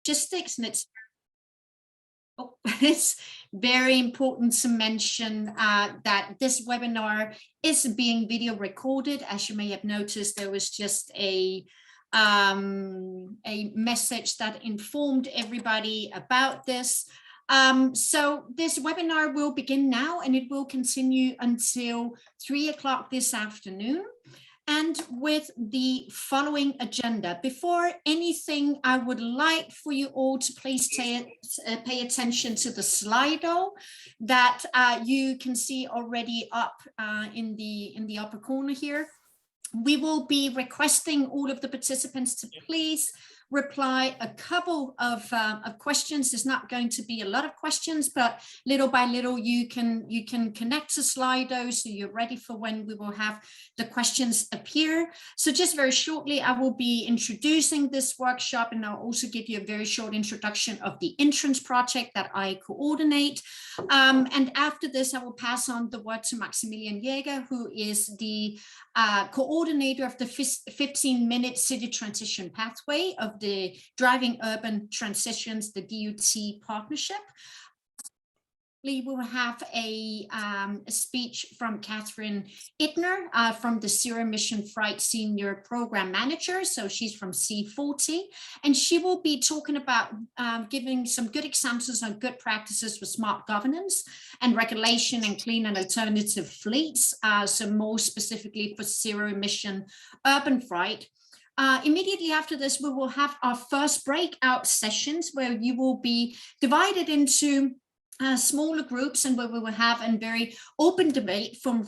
logistics, and it's very important to mention that this webinar is being video recorded. As you may have noticed, there was just a message that informed everybody about this. So this webinar will begin now, and it will continue until 3 o'clock this afternoon. And with the following agenda. Before anything, I would like for you all to please pay attention to the Slido that you can see already up in the upper corner here. We will be requesting all of the participants to please reply a couple of questions. There's not going to be a lot of questions, but little by little you can connect to Slido so you're ready for when we will have the questions appear. So just very shortly, I will be introducing this workshop, and I'll also give you a very short introduction of the entrance project that I coordinate. And after this, I will pass on the word to Maximilian Jäger, who is the coordinator of the 15-minute city transition pathway of the Driving Urban Transitions, the DUT partnership. We will have a speech from Catherine Ittner from the Zero Emission Freight Senior Program Manager. So she's from C40, and she will be talking about giving some good examples on good practices for smart governance and regulation and clean and alternative fleets. So more specifically for zero emission urban freight. Immediately after this, we will have our first breakout sessions where you will be divided into smaller groups, and where we will have a very open debate for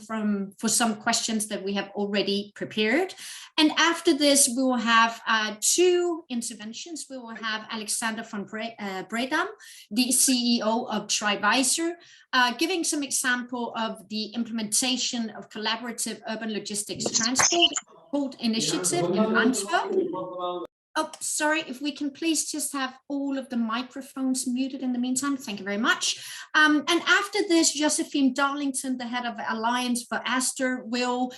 some questions that we have already prepared. And after this, we will have two interventions. We will have Alexander von Bredam, the CEO of Trivisor, giving some example of the implementation of collaborative urban logistics transport initiative in Antwerp. Oh, sorry, if we can please just have all of the microphones muted in the meantime. Thank you very much. And after this, Josephine Darlington, the head of Alliance for Aster, will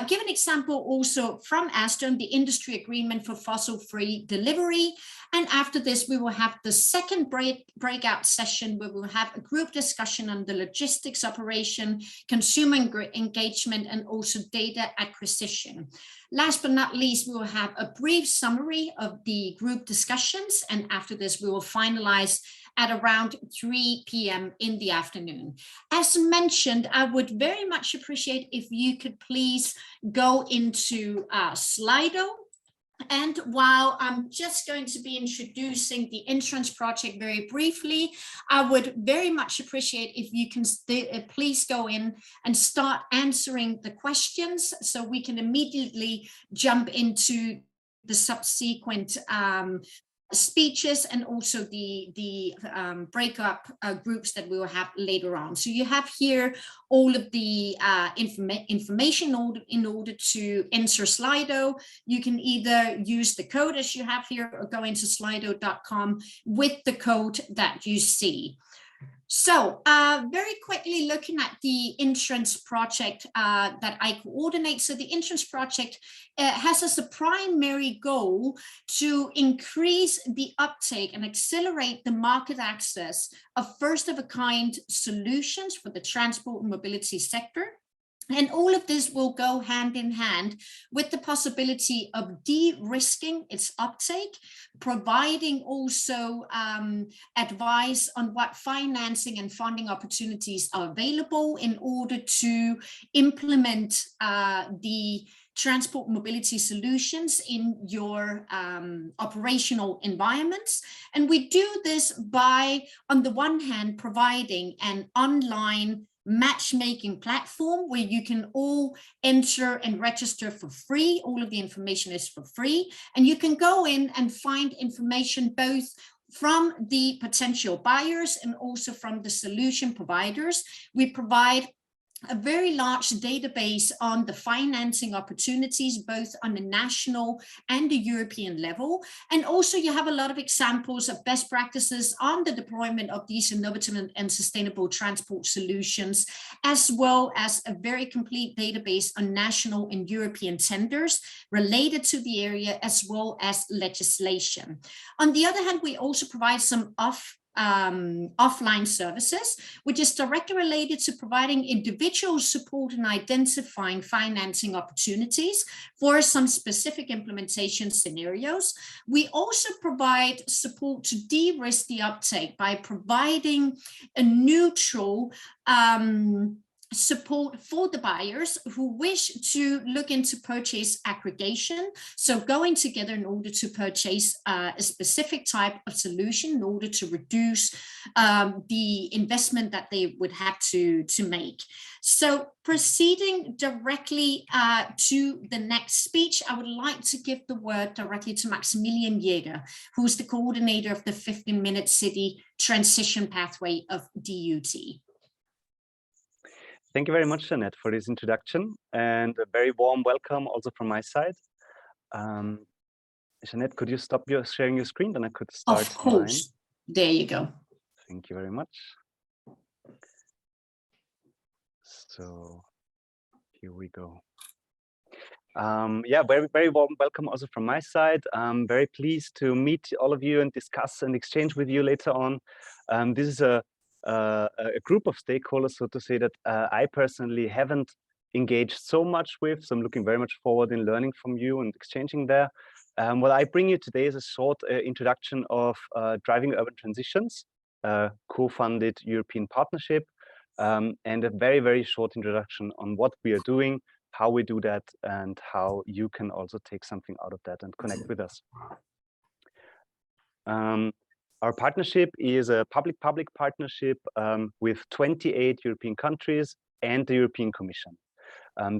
give an example also from Aster on the industry agreement for fossil-free delivery. And after this, we will have the second breakout session where we'll have a group discussion on the logistics operation, consumer engagement, and also data acquisition. Last but not least, we will have a brief summary of the group discussions. And after this, we will finalize at around 3 p.m. in the afternoon. As mentioned, I would very much appreciate if you could please go into Slido. And while I'm just going to be introducing the entrance project very briefly, I would very much appreciate if you can please go in and start answering the questions so we can immediately jump into the subsequent speeches and also the breakup groups that we will have later on. So you have here all of the information in order to enter Slido. You can either use the code as you have here or go into slido.com with the code that you see. So very quickly looking at the entrance project that I coordinate. So the entrance project has as a primary goal to increase the uptake and accelerate the market access of first-of-a-kind solutions for the transport and mobility sector. And all of this will go hand in hand with the possibility of de-risking its uptake, providing also advice on what financing and funding opportunities are available in order to implement the transport mobility solutions in your operational environments. And we do this by, on the one hand, providing an online matchmaking platform where you can all enter and register for free. All of the information is for free, and you can go in and find information both from the potential buyers and also from the solution providers. We provide a very large database on the financing opportunities, both on the national and the European level. And also you have a lot of examples of best practices on the deployment of these innovative and sustainable transport solutions, as well as a very complete database on national and European tenders related to the area, as well as legislation. On the other hand, we also provide some offline services, which is directly related to providing individual support and identifying financing opportunities for some specific implementation scenarios. We also provide support to de-risk the uptake by providing a neutral support for the buyers who wish to look into purchase aggregation. So going together in order to purchase a specific type of solution in order to reduce the investment that they would have to make. So proceeding directly to the next speech, I would like to give the word directly to Maximilian Jäger, who's the coordinator of the 15-minute city transition pathway of DUT. Thank you very much, Jeanette, for this introduction, and a very warm welcome also from my side. Jeanette, could you stop sharing your screen? Then I could start. Of course. Mine. There you go. Thank you very much. So here we go. Yeah, very warm welcome also from my side. I'm very pleased to meet all of you and discuss and exchange with you later on. This is a group of stakeholders, so to say, that I personally haven't engaged so much with, so I'm looking very much forward in learning from you and exchanging there. What I bring you today is a short introduction of Driving Urban Transitions, co-funded European partnership, and a very short introduction on what we are doing, how we do that, and how you can also take something out of that and connect with us. Our partnership is a public-public partnership with 28 European countries and the European Commission.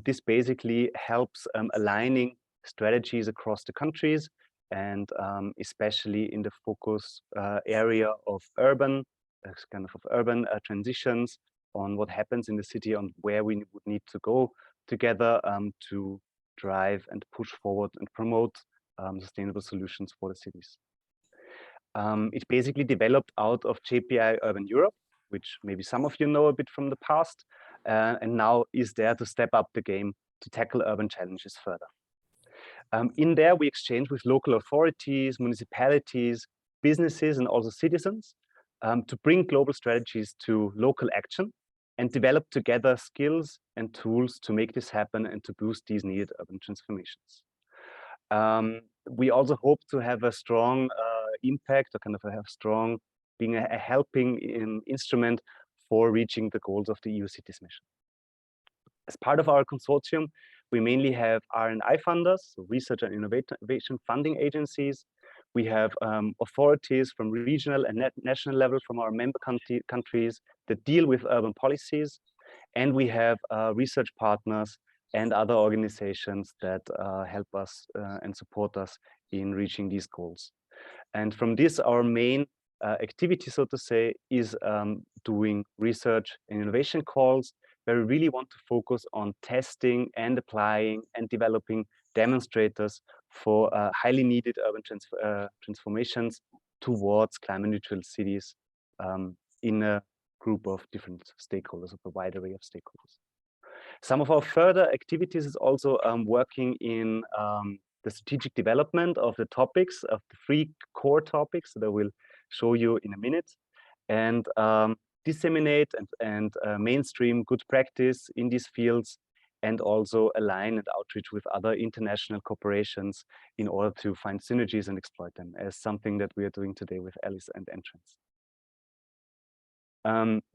This basically helps aligning strategies across the countries, and especially in the focus area of urban transitions, on what happens in the city, on where we would need to go together to drive and push forward and promote sustainable solutions for the cities. It basically developed out of JPI Urban Europe, which maybe some of you know a bit from the past, and now is there to step up the game to tackle urban challenges further. In there, we exchange with local authorities, municipalities, businesses, and also citizens to bring global strategies to local action and develop together skills and tools to make this happen and to boost these needed urban transformations. We also hope to have a strong impact, or kind of a strong, being a helping instrument for reaching the goals of the EU Cities mission. As part of our consortium, we mainly have R&I funders, so research and innovation funding agencies. We have authorities from regional and national level from our member countries that deal with urban policies. And we have research partners and other organizations that help us and support us in reaching these goals. And from this, our main activity, so to say, is doing research and innovation calls, where we really want to focus on testing and applying and developing demonstrators for highly needed urban transformations towards climate neutral cities in a group of different stakeholders, of a wide array of stakeholders. Some of our further activities is also working in the strategic development of the topics, of the 3 core topics that I will show you in a minute, and disseminate and mainstream good practice in these fields, and also align and outreach with other international corporations in order to find synergies and exploit them, as something that we are doing today with Alice and Entrance.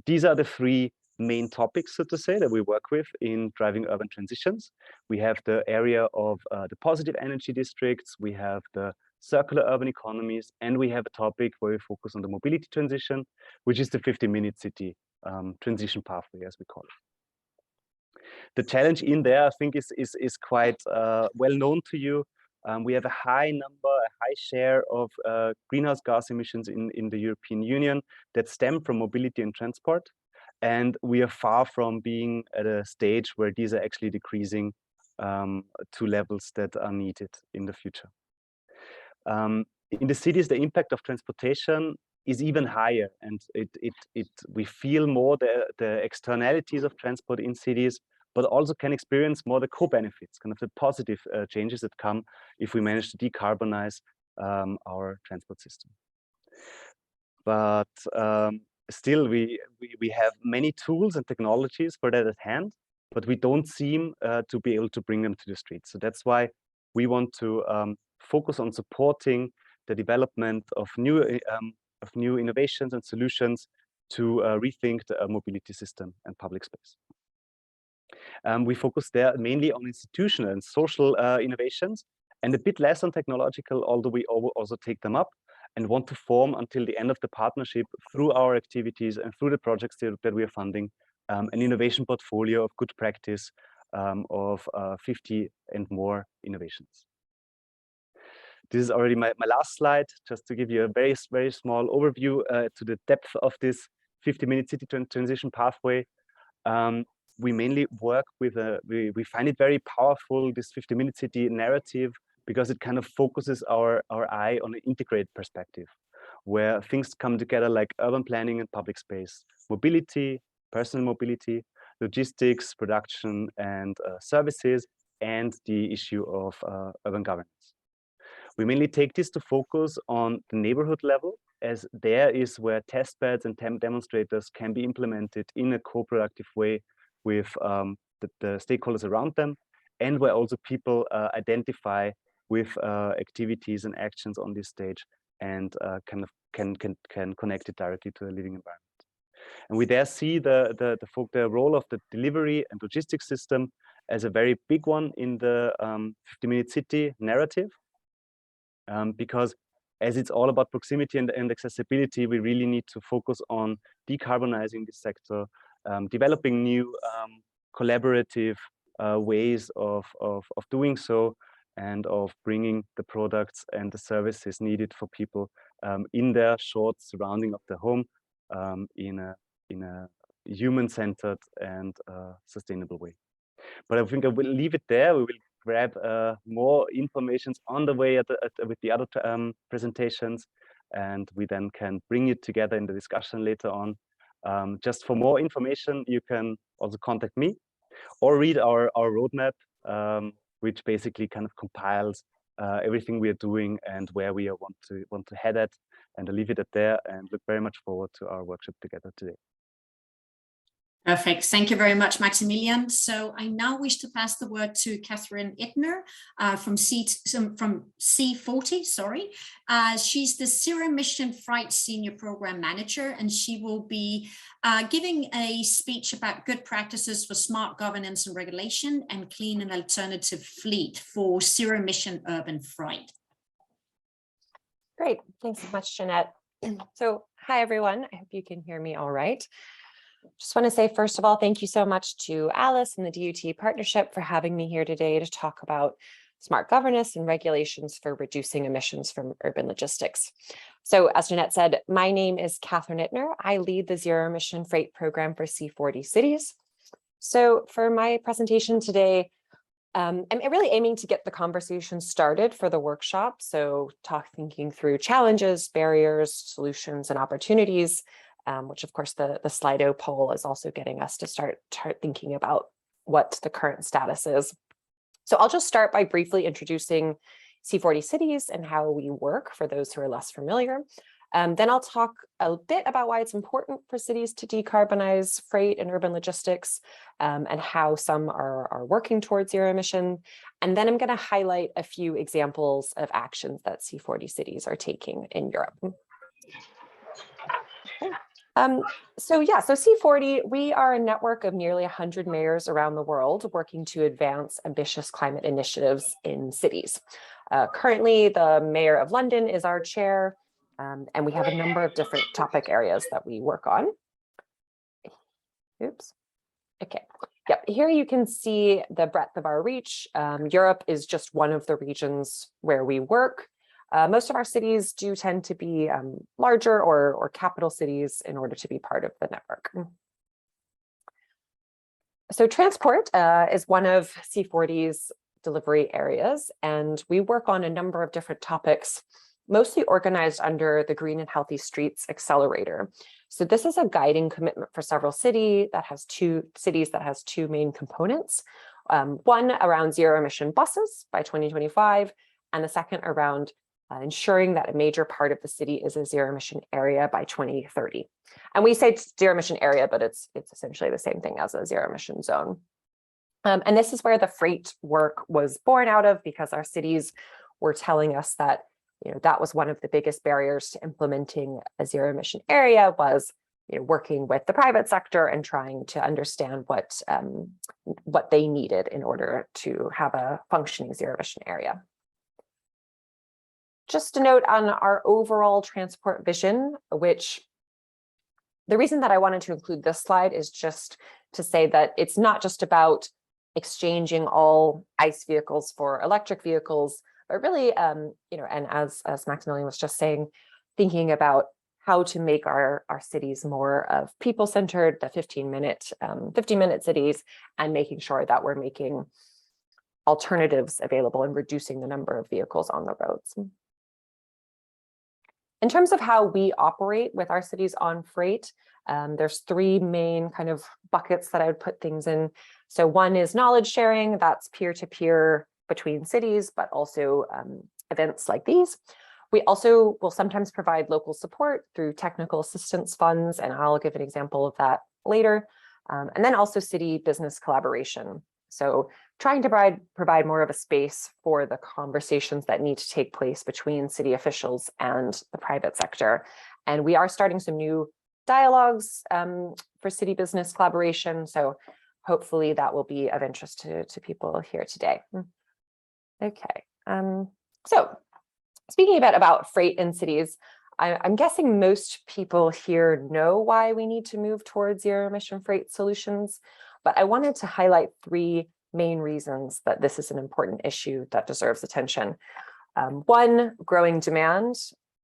These are the 3 main topics, so to say, that we work with in driving urban transitions. We have the area of the positive energy districts, we have the circular urban economies, and we have a topic where we focus on the mobility transition, which is the 15-minute city transition pathway, as we call it. The challenge in there, I think, is quite well known to you. We have a high share of greenhouse gas emissions in the European Union that stem from mobility and transport. And we are far from being at a stage where these are actually decreasing to levels that are needed in the future. In the cities, the impact of transportation is even higher, and we feel more the externalities of transport in cities, but also can experience more the co-benefits, kind of the positive changes that come if we manage to decarbonize our transport system. But still, we have many tools and technologies for that at hand, but we don't seem to be able to bring them to the streets. So that's why we want to focus on supporting the development of new innovations and solutions to rethink the mobility system and public space. We focus there mainly on institutional and social innovations, and a bit less on technological, although we also take them up and want to form until the end of the partnership through our activities and through the projects that we are funding, an innovation portfolio of good practice of 50 and more innovations. This is already my last slide, just to give you a very, very small overview to the depth of this 50-minute city transition pathway. We mainly work with we find it very powerful, this 50-minute city narrative, because it kind of focuses our eye on an integrated perspective, where things come together like urban planning and public space, mobility, personal mobility, logistics, production, and services, and the issue of urban governance. We mainly take this to focus on the neighborhood level, as there is where test beds and demonstrators can be implemented in a co-productive way with the stakeholders around them, and where also people identify with activities and actions on this stage and can connect it directly to a living environment. And we there see the role of the delivery and logistics system as a very big one in the 50-minute city narrative, because as it's all about proximity and accessibility, we really need to focus on decarbonizing this sector, developing new collaborative ways of doing so, and of bringing the products and the services needed for people in their short surrounding of their home in a human-centered and sustainable way. But I think I will leave it there. We will grab more information on the way with the other presentations, and we then can bring it together in the discussion later on. Just for more information, you can also contact me or read our roadmap, which basically kind of compiles everything we are doing and where we want to head at. And I'll leave it at there and look very much forward to our workshop together today. Perfect. Thank you very much, Maximilian. So I now wish to pass the word to Catherine Ittner from C40. Sorry, she's the Zero Emission Freight Senior Program Manager, and she will be giving a speech about good practices for smart governance and regulation and clean and alternative fleet for zero emission urban freight. Great. Thanks so much, Jeanette. So hi, everyone. I hope you can hear me all right. Just want to say, first of all, thank you so much to Alice and the DUT partnership for having me here today to talk about smart governance and regulations for reducing emissions from urban logistics. So as Jeanette said, my name is Catherine Ittner. I lead the Zero Emission Freight Program for C40 cities. So for my presentation today, I'm really aiming to get the conversation started for the workshop. So thinking through challenges, barriers, solutions, and opportunities, which of course the Slido poll is also getting us to start thinking about what the current status is. So I'll just start by briefly introducing C40 cities and how we work for those who are less familiar. Then I'll talk a bit about why it's important for cities to decarbonize freight and urban logistics, and how some are working towards zero emission. And then I'm going to highlight a few examples of actions that C40 cities are taking in Europe. So C40, we are a network of nearly 100 mayors around the world working to advance ambitious climate initiatives in cities. Currently, the Mayor of London is our chair, and we have a number of different topic areas that we work on. Oops. Okay. Yep. Here you can see the breadth of our reach. Europe is just one of the regions where we work. Most of our cities do tend to be larger or capital cities in order to be part of the network. So transport is one of C40's delivery areas, and we work on a number of different topics, mostly organized under the Green and Healthy Streets Accelerator. So this is a guiding commitment for several cities that has two main components. One around zero emission buses by 2025, and the second around ensuring that a major part of the city is a zero emission area by 2030. And we say zero emission area, but it's essentially the same thing as a zero emission zone. And this is where the freight work was born out of, because our cities were telling us that that was one of the biggest barriers to implementing a zero emission area was working with the private sector and trying to understand what they needed in order to have a functioning zero emission area. Just a note on our overall transport vision, which the reason that I wanted to include this slide is just to say that it's not just about exchanging all ICE vehicles for electric vehicles, but really, and as Maximilian was just saying, thinking about how to make our cities more of people-centered, the 50-minute cities, and making sure that we're making alternatives available and reducing the number of vehicles on the roads. In terms of how we operate with our cities on freight, there's three main kind of buckets that I would put things in. So one is knowledge sharing, that's peer-to-peer between cities, but also events like these. We also will sometimes provide local support through technical assistance funds, and I'll give an example of that later. And then also city business collaboration. So trying to provide more of a space for the conversations that need to take place between city officials and the private sector. And we are starting some new dialogues for city business collaboration. So hopefully that will be of interest to people here today. Okay, so speaking a bit about freight in cities, I'm guessing most people here know why we need to move towards zero emission freight solutions, but I wanted to highlight three main reasons that this is an important issue that deserves attention. One, growing demand.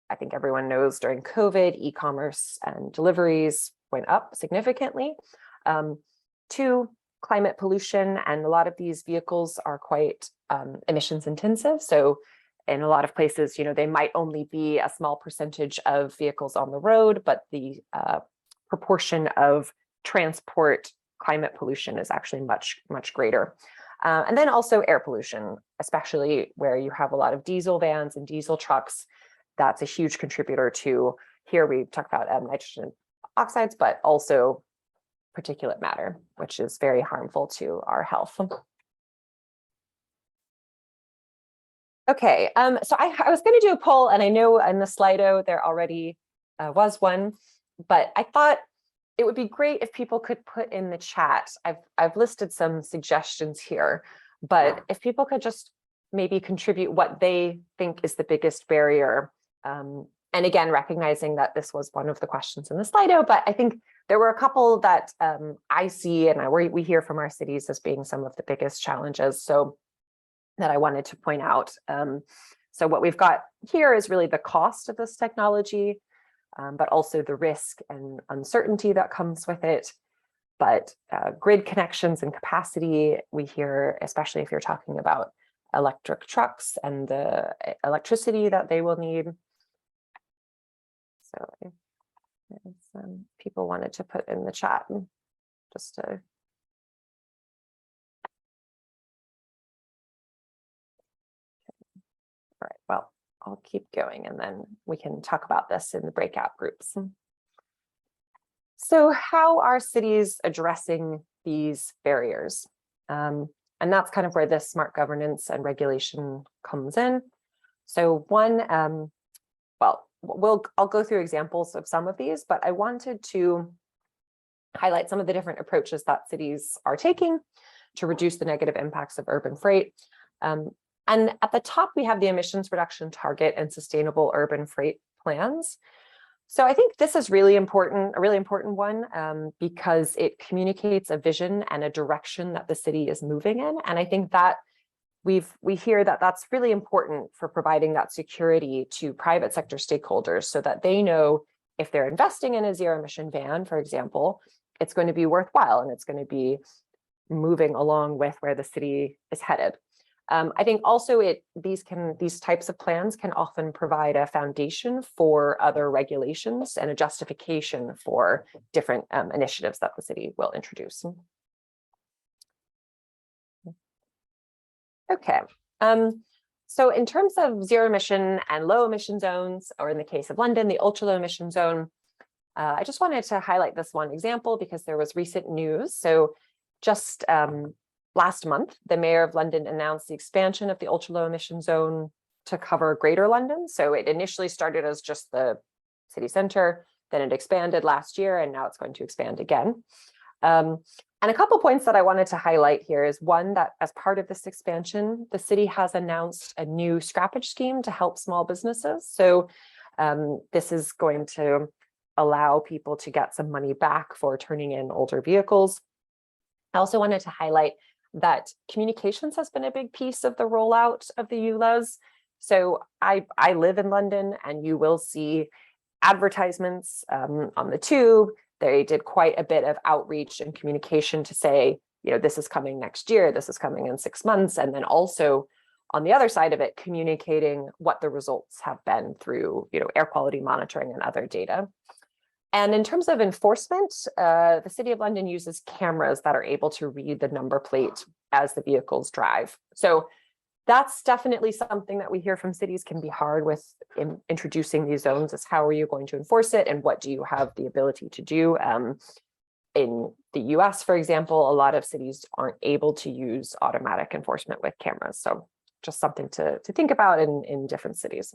I think everyone knows during COVID, e-commerce and deliveries went up significantly. Two, climate pollution, and a lot of these vehicles are quite emissions intensive. So in a lot of places, they might only be a small percentage of vehicles on the road, but the proportion of transport climate pollution is actually much, much greater. And then also air pollution, especially where you have a lot of diesel vans and diesel trucks. That's a huge contributor to, here we talk about nitrogen oxides, but also particulate matter, which is very harmful to our health. Okay, so I was going to do a poll, and I know in the Slido there already was one, but I thought it would be great if people could put in the chat. I've listed some suggestions here, but if people could just maybe contribute what they think is the biggest barrier. And again, recognizing that this was one of the questions in the Slido, but I think there were a couple that I see and we hear from our cities as being some of the biggest challenges. So that I wanted to point out. So what we've got here is really the cost of this technology, but also the risk and uncertainty that comes with it. But grid connections and capacity, we hear, especially if you're talking about electric trucks and the electricity that they will need. So people wanted to put in the chat just to. All right, well, I'll keep going and then we can talk about this in the breakout groups. So how are cities addressing these barriers? And that's kind of where this smart governance and regulation comes in. So one, I'll go through examples of some of these, but I wanted to highlight some of the different approaches that cities are taking to reduce the negative impacts of urban freight. And at the top, we have the emissions reduction target and sustainable urban freight plans. So I think this is really important, a really important one, because it communicates a vision and a direction that the city is moving in. And I think that we hear that that's really important for providing that security to private sector stakeholders so that they know if they're investing in a zero emission van, for example, it's going to be worthwhile and it's going to be moving along with where the city is headed. I think also these types of plans can often provide a foundation for other regulations and a justification for different initiatives that the city will introduce. Okay. So in terms of zero emission and low emission zones, or in the case of London, the ultra low emission zone, I just wanted to highlight this one example because there was recent news. So just last month, the mayor of London announced the expansion of the ultra low emission zone to cover Greater London. So it initially started as just the city center, then it expanded last year, and now it's going to expand again. And a couple points that I wanted to highlight here is one, that as part of this expansion, the city has announced a new scrappage scheme to help small businesses. So this is going to allow people to get some money back for turning in older vehicles. I also wanted to highlight that communications has been a big piece of the rollout of the ULEZ. So I live in London, and you will see advertisements on the tube. They did quite a bit of outreach and communication to say, this is coming next year, this is coming in 6 months. And then also on the other side of it, communicating what the results have been through, air quality monitoring and other data. And in terms of enforcement, the City of London uses cameras that are able to read the number plate as the vehicles drive. So that's definitely something that we hear from cities can be hard with introducing these zones, is how are you going to enforce it, and what do you have the ability to do? In the US, for example, a lot of cities aren't able to use automatic enforcement with cameras. So just something to think about in different cities.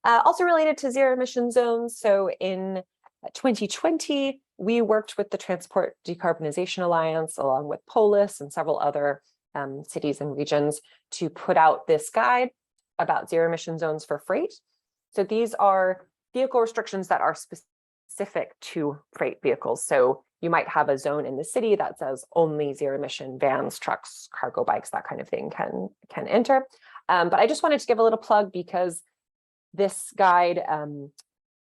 Also related to zero emission zones. So in 2020, we worked with the Transport Decarbonization Alliance along with Polis and several other cities and regions to put out this guide about zero emission zones for freight. So these are vehicle restrictions that are specific to freight vehicles. So you might have a zone in the city that says only zero emission vans, trucks, cargo bikes, that kind of thing can enter. But I just wanted to give a little plug because this guide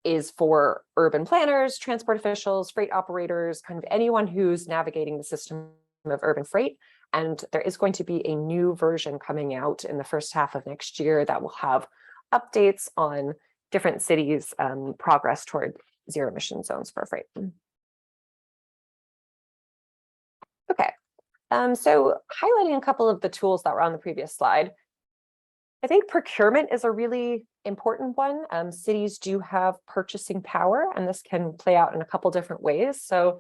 is for urban planners, transport officials, freight operators, kind of anyone who's navigating the system of urban freight. And there is going to be a new version coming out in the first half of next year that will have updates on different cities' progress toward zero emission zones for freight. Okay, so highlighting a couple of the tools that were on the previous slide. I think procurement is a really important one. Cities do have purchasing power, and this can play out in a couple different ways. So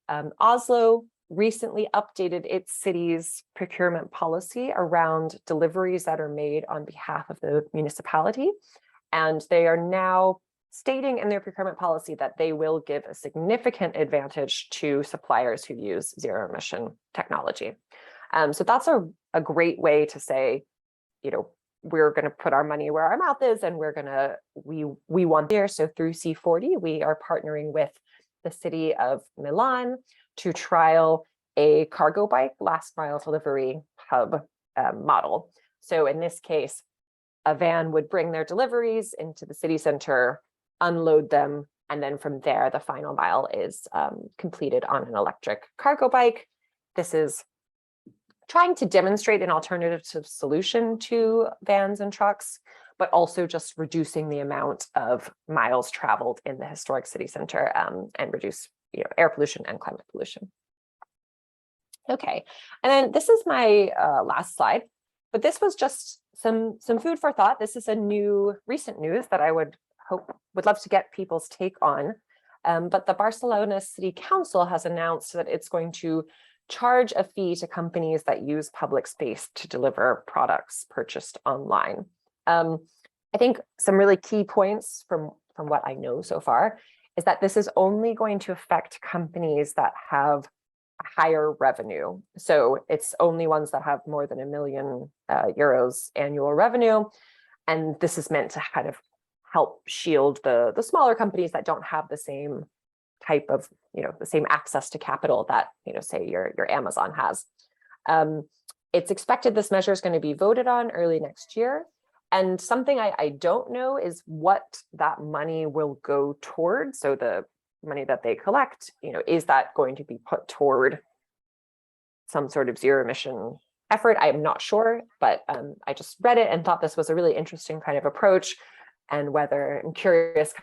Oslo recently updated its city's procurement policy around deliveries that are made on behalf of the municipality. And they are now stating in their procurement policy that they will give a significant advantage to suppliers who use zero emission technology. So that's a great way to say, we're going to put our money where our mouth is, and we want there. So through C40, we are partnering with the city of Milan to trial a cargo bike last mile delivery hub model. So in this case, a van would bring their deliveries into the city center, unload them, and then from there, the final mile is completed on an electric cargo bike. This is trying to demonstrate an alternative solution to vans and trucks, but also just reducing the amount of miles traveled in the historic city center and reduce air pollution and climate pollution. Okay, and then this is my last slide, but this was just some food for thought. This is a recent news that I would love to get people's take on. But the Barcelona City Council has announced that it's going to charge a fee to companies that use public space to deliver products purchased online. I think some really key points from what I know so far is that this is only going to affect companies that have higher revenue. So it's only ones that have more than €1 million annual revenue. And this is meant to kind of help shield the smaller companies that don't have the same type of, the same access to capital that, say your Amazon has. It's expected this measure is going to be voted on early next year. And something I don't know is what that money will go toward. So the money that they collect, is that going to be put toward some sort of zero emission effort. I'm not sure, but I just read it and thought this was a really interesting kind of approach, and I'm curious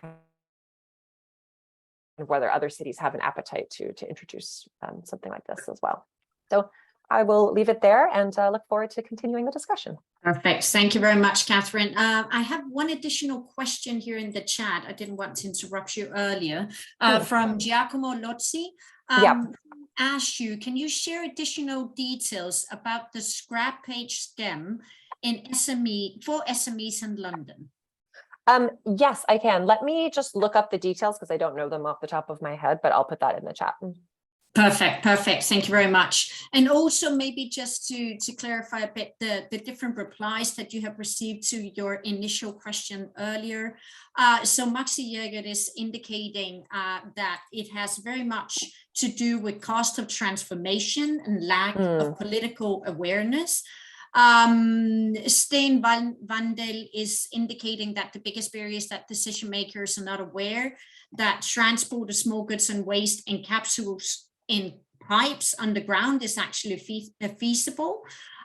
whether other cities have an appetite to introduce something like this as well. So I will leave it there and look forward to continuing the discussion. Perfect. Thank you very much, Catherine. I have one additional question here in the chat. I didn't want to interrupt you earlier, from Giacomo Lozzi. Asked you, can you share additional details about the scrap page STEM in for SMEs in London? Yes, I can. Let me just look up the details because I don't know them off the top of my head, but I'll put that in the chat. Perfect. Thank you very much. And also maybe just to clarify a bit the different replies that you have received to your initial question earlier. So Maxi Jäger is indicating that it has very much to do with cost of transformation and lack of political awareness. Steen Vandel is indicating that the biggest barrier is that decision makers are not aware that transport of small goods and waste in capsules in pipes underground is actually feasible.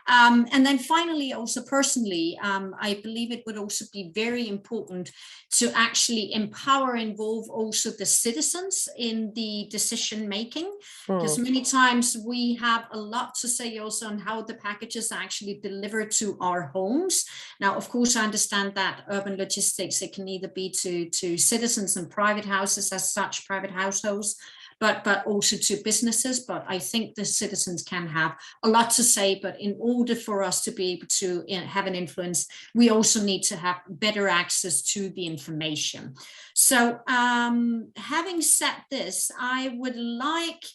And then finally, also personally, I believe it would also be very important to actually empower and involve also the citizens in the decision making, because many times we have a lot to say also on how the packages are actually delivered to our homes. Now, of course, I understand that urban logistics, it can either be to citizens and private houses as such, private households, but also to businesses. But I think the citizens can have a lot to say, but in order for us to be able to have an influence, we also need to have better access to the information. So having said this, I would like,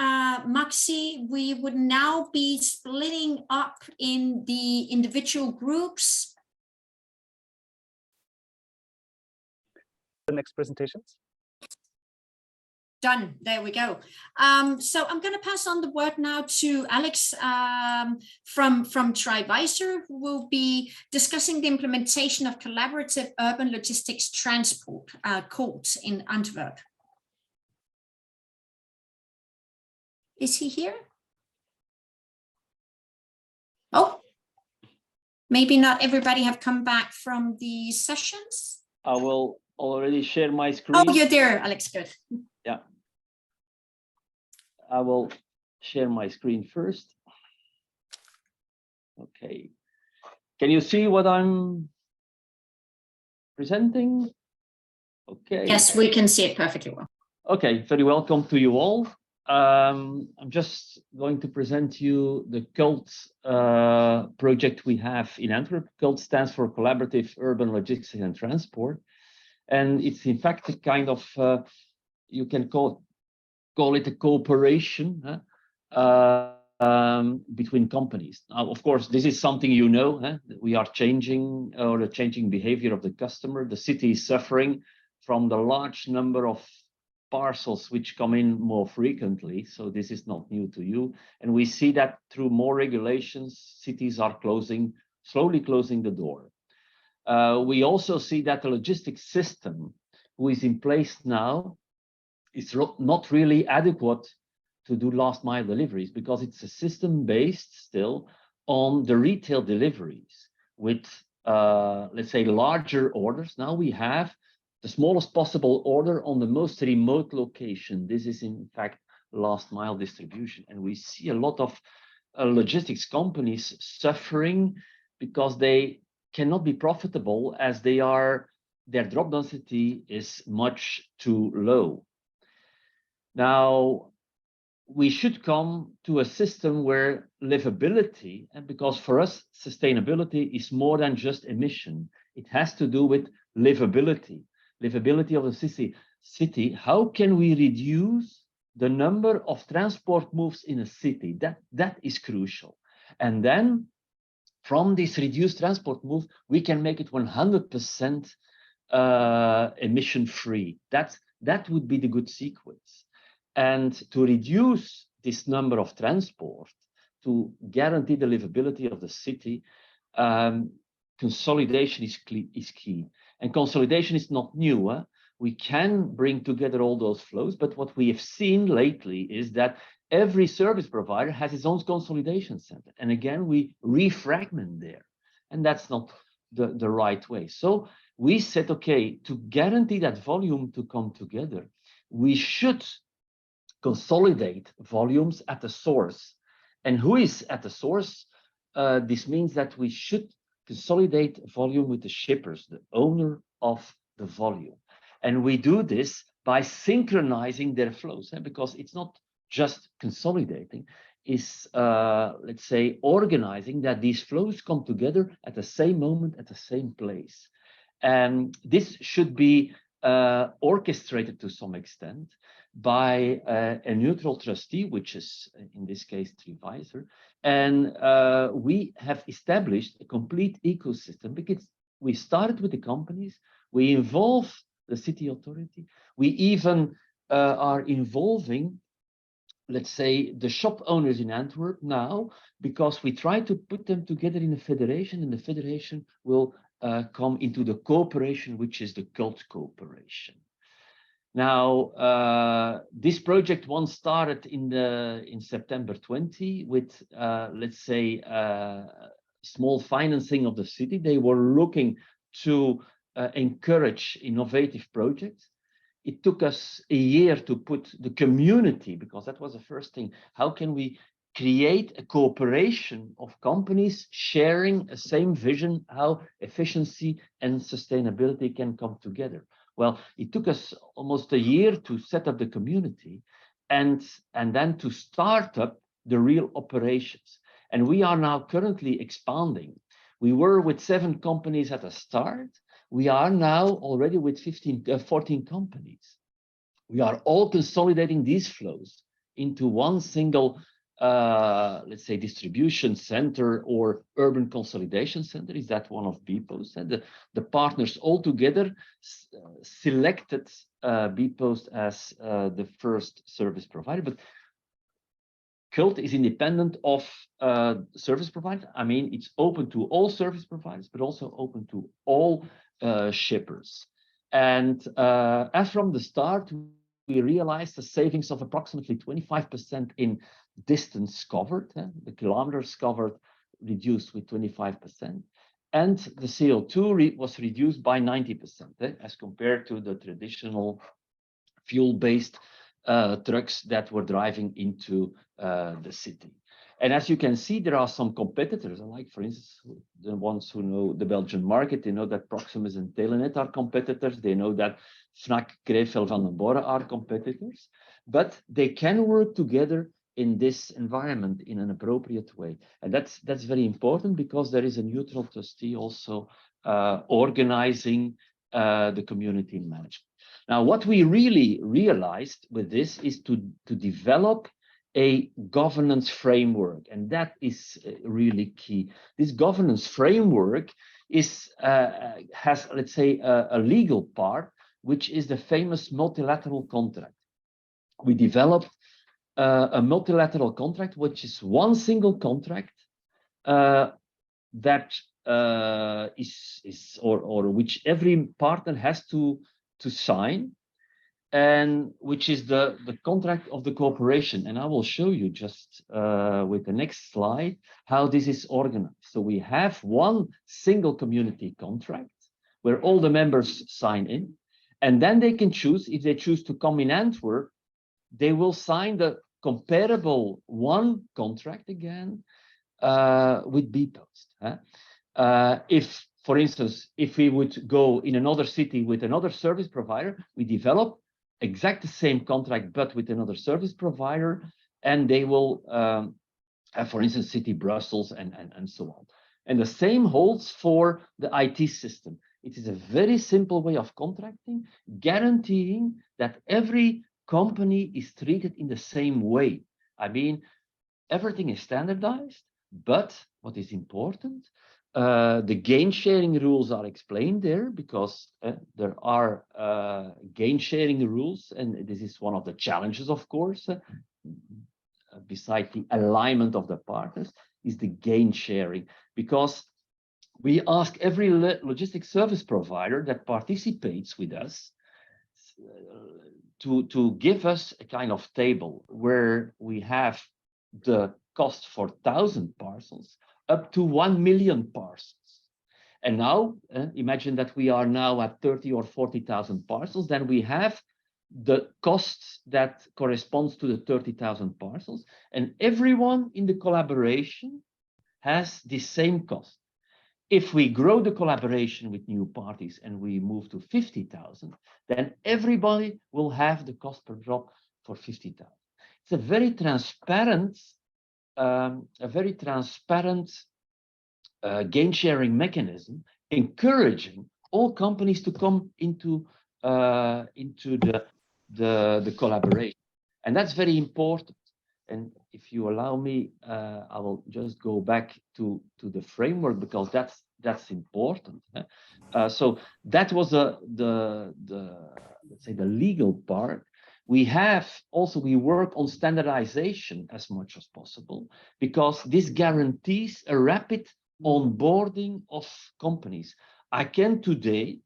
Maxi, we would now be splitting up in the individual groups. The next presentations. Done. There we go. So I'm going to pass on the word now to Alex from Trivisor, who will be discussing the implementation of collaborative urban logistics transport courts in Antwerp. Is he here? Oh, maybe not everybody have come back from the sessions. I will already share my screen. Oh, you're there, Alex. Good. Yeah. I will share my screen first. Okay. Can you see what I'm presenting? Okay. Yes, we can see it perfectly well. Okay, very welcome to you all. I'm just going to present you the CULT project we have in Antwerp. CULT stands for Collaborative Urban Logistics and Transport. And it's in fact a kind of, you can call it a cooperation between companies. Now, of course, this is something you know, we are changing, or the changing behavior of the customer. The city is suffering from the large number of parcels which come in more frequently. So this is not new to you. And we see that through more regulations, cities are slowly closing the door. We also see that the logistics system who is in place now is not really adequate to do last mile deliveries, because it's a system based still on the retail deliveries with, let's say, larger orders. Now we have the smallest possible order on the most remote location. This is in fact last mile distribution. And we see a lot of logistics companies suffering because they cannot be profitable as their drop density is much too low. Now, we should come to a system where livability, and because for us, sustainability is more than just emission. It has to do with livability of the city. How can we reduce the number of transport moves in a city? That is crucial. And then from this reduced transport move, we can make it 100% emission free. That would be the good sequence. And to reduce this number of transport, to guarantee the livability of the city, consolidation is key. And consolidation is not new. we can bring together all those flows. But what we have seen lately is that every service provider has its own consolidation center. And again, we refragment there. And that's not the right way. So we said, okay, to guarantee that volume to come together, we should consolidate volumes at the source. And who is at the source? This means that we should consolidate volume with the shippers, the owner of the volume. And we do this by synchronizing their flows, because it's not just consolidating, it's, let's say, organizing that these flows come together at the same moment, at the same place. And this should be orchestrated to some extent by a neutral trustee, which is in this case Trivisor. And we have established a complete ecosystem, because we started with the companies, we involve the city authority, we even are involving, let's say, the shop owners in Antwerp now, because we try to put them together in a federation, and the federation will come into the cooperation, which is the cult cooperation. Now, this project once started in September 20 with, let's say, small financing of the city. They were looking to encourage innovative projects. It took us a year to put the community, because that was the first thing. How can we create a cooperation of companies sharing a same vision, how efficiency and sustainability can come together? Well, it took us almost a year to set up the community and then to start up the real operations. And we are now currently expanding. We were with 7 companies at the start. We are now already with 14 companies. We are all consolidating these flows into one single, let's say, distribution center or urban consolidation center. Is that one of bpost? And the partners all together selected bpost as the first service provider. But Cult is independent of service providers. I mean, it's open to all service providers, but also open to all shippers. And from the start, we realized a savings of approximately 25% in distance covered, the kilometers covered reduced with 25%, and the CO2 was reduced by 90% as compared to the traditional fuel-based trucks that were driving into the city. And as you can see, there are some competitors, like, for instance, the ones who know the Belgian market, they know that Proximus and Telenet are competitors. They know that Fnac, Krefeld, Van den Borre are competitors, but they can work together in this environment in an appropriate way. And that's very important, because there is a neutral trustee also organizing the community management. Now, what we really realized with this is to develop a governance framework, and that is really key. This governance framework is has, let's say, a legal part, which is the famous multilateral contract. We developed a multilateral contract, which is one single contract that is which every partner has to sign, and which is the contract of the cooperation. And I will show you just with the next slide how this is organized. So we have one single community contract where all the members sign in, and then they can choose, if they choose to come in Antwerp, they will sign the comparable one contract again with bpost. If, for instance, if we would go in another city with another service provider, we develop exact the same contract, but with another service provider, and they will have, for instance, City Brussels and so on. And the same holds for the IT system. It is a very simple way of contracting, guaranteeing that every company is treated in the same way. I mean, everything is standardized, but what is important, the gain sharing rules are explained there, because there are gain sharing rules, and this is one of the challenges, of course, beside the alignment of the partners, is the gain sharing, because we ask every logistic service provider that participates with us, to give us a kind of table where we have the cost for 1,000 parcels up to 1 million parcels. And now imagine that we are now at 30 or 40,000 parcels, then we have the costs that corresponds to the 30,000 parcels, and everyone in the collaboration has the same cost. If we grow the collaboration with new parties and we move to 50,000, then everybody will have the cost per drop for 50,000. It's a very transparent, gain sharing mechanism, encouraging all companies to come into the collaboration, and that's very important. And if you allow me, I will just go back to the framework, because that's important. So that was the let's say the legal part. We work on standardization as much as possible, because this guarantees a rapid onboarding of companies. I can today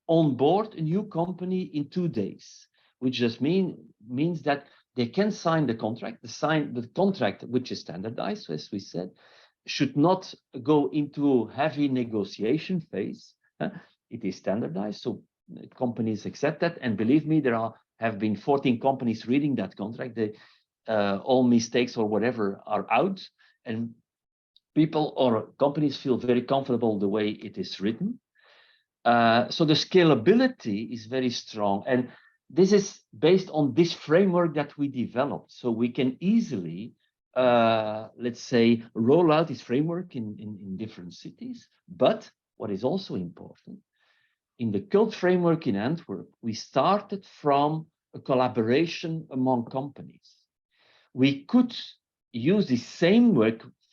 onboard a new company in 2 days, which just means that they can sign the contract. The contract, which is standardized, as we said, should not go into heavy negotiation phase. It is standardized, so companies accept that. And believe me, there have been 14 companies reading that contract. All mistakes or whatever are out, and people or companies feel very comfortable the way it is written. So the scalability is very strong, and this is based on this framework that we developed. So we can easily, let's say, roll out this framework in different cities. But what is also important, in the CULT framework in Antwerp, we started from a collaboration among companies. We could use the same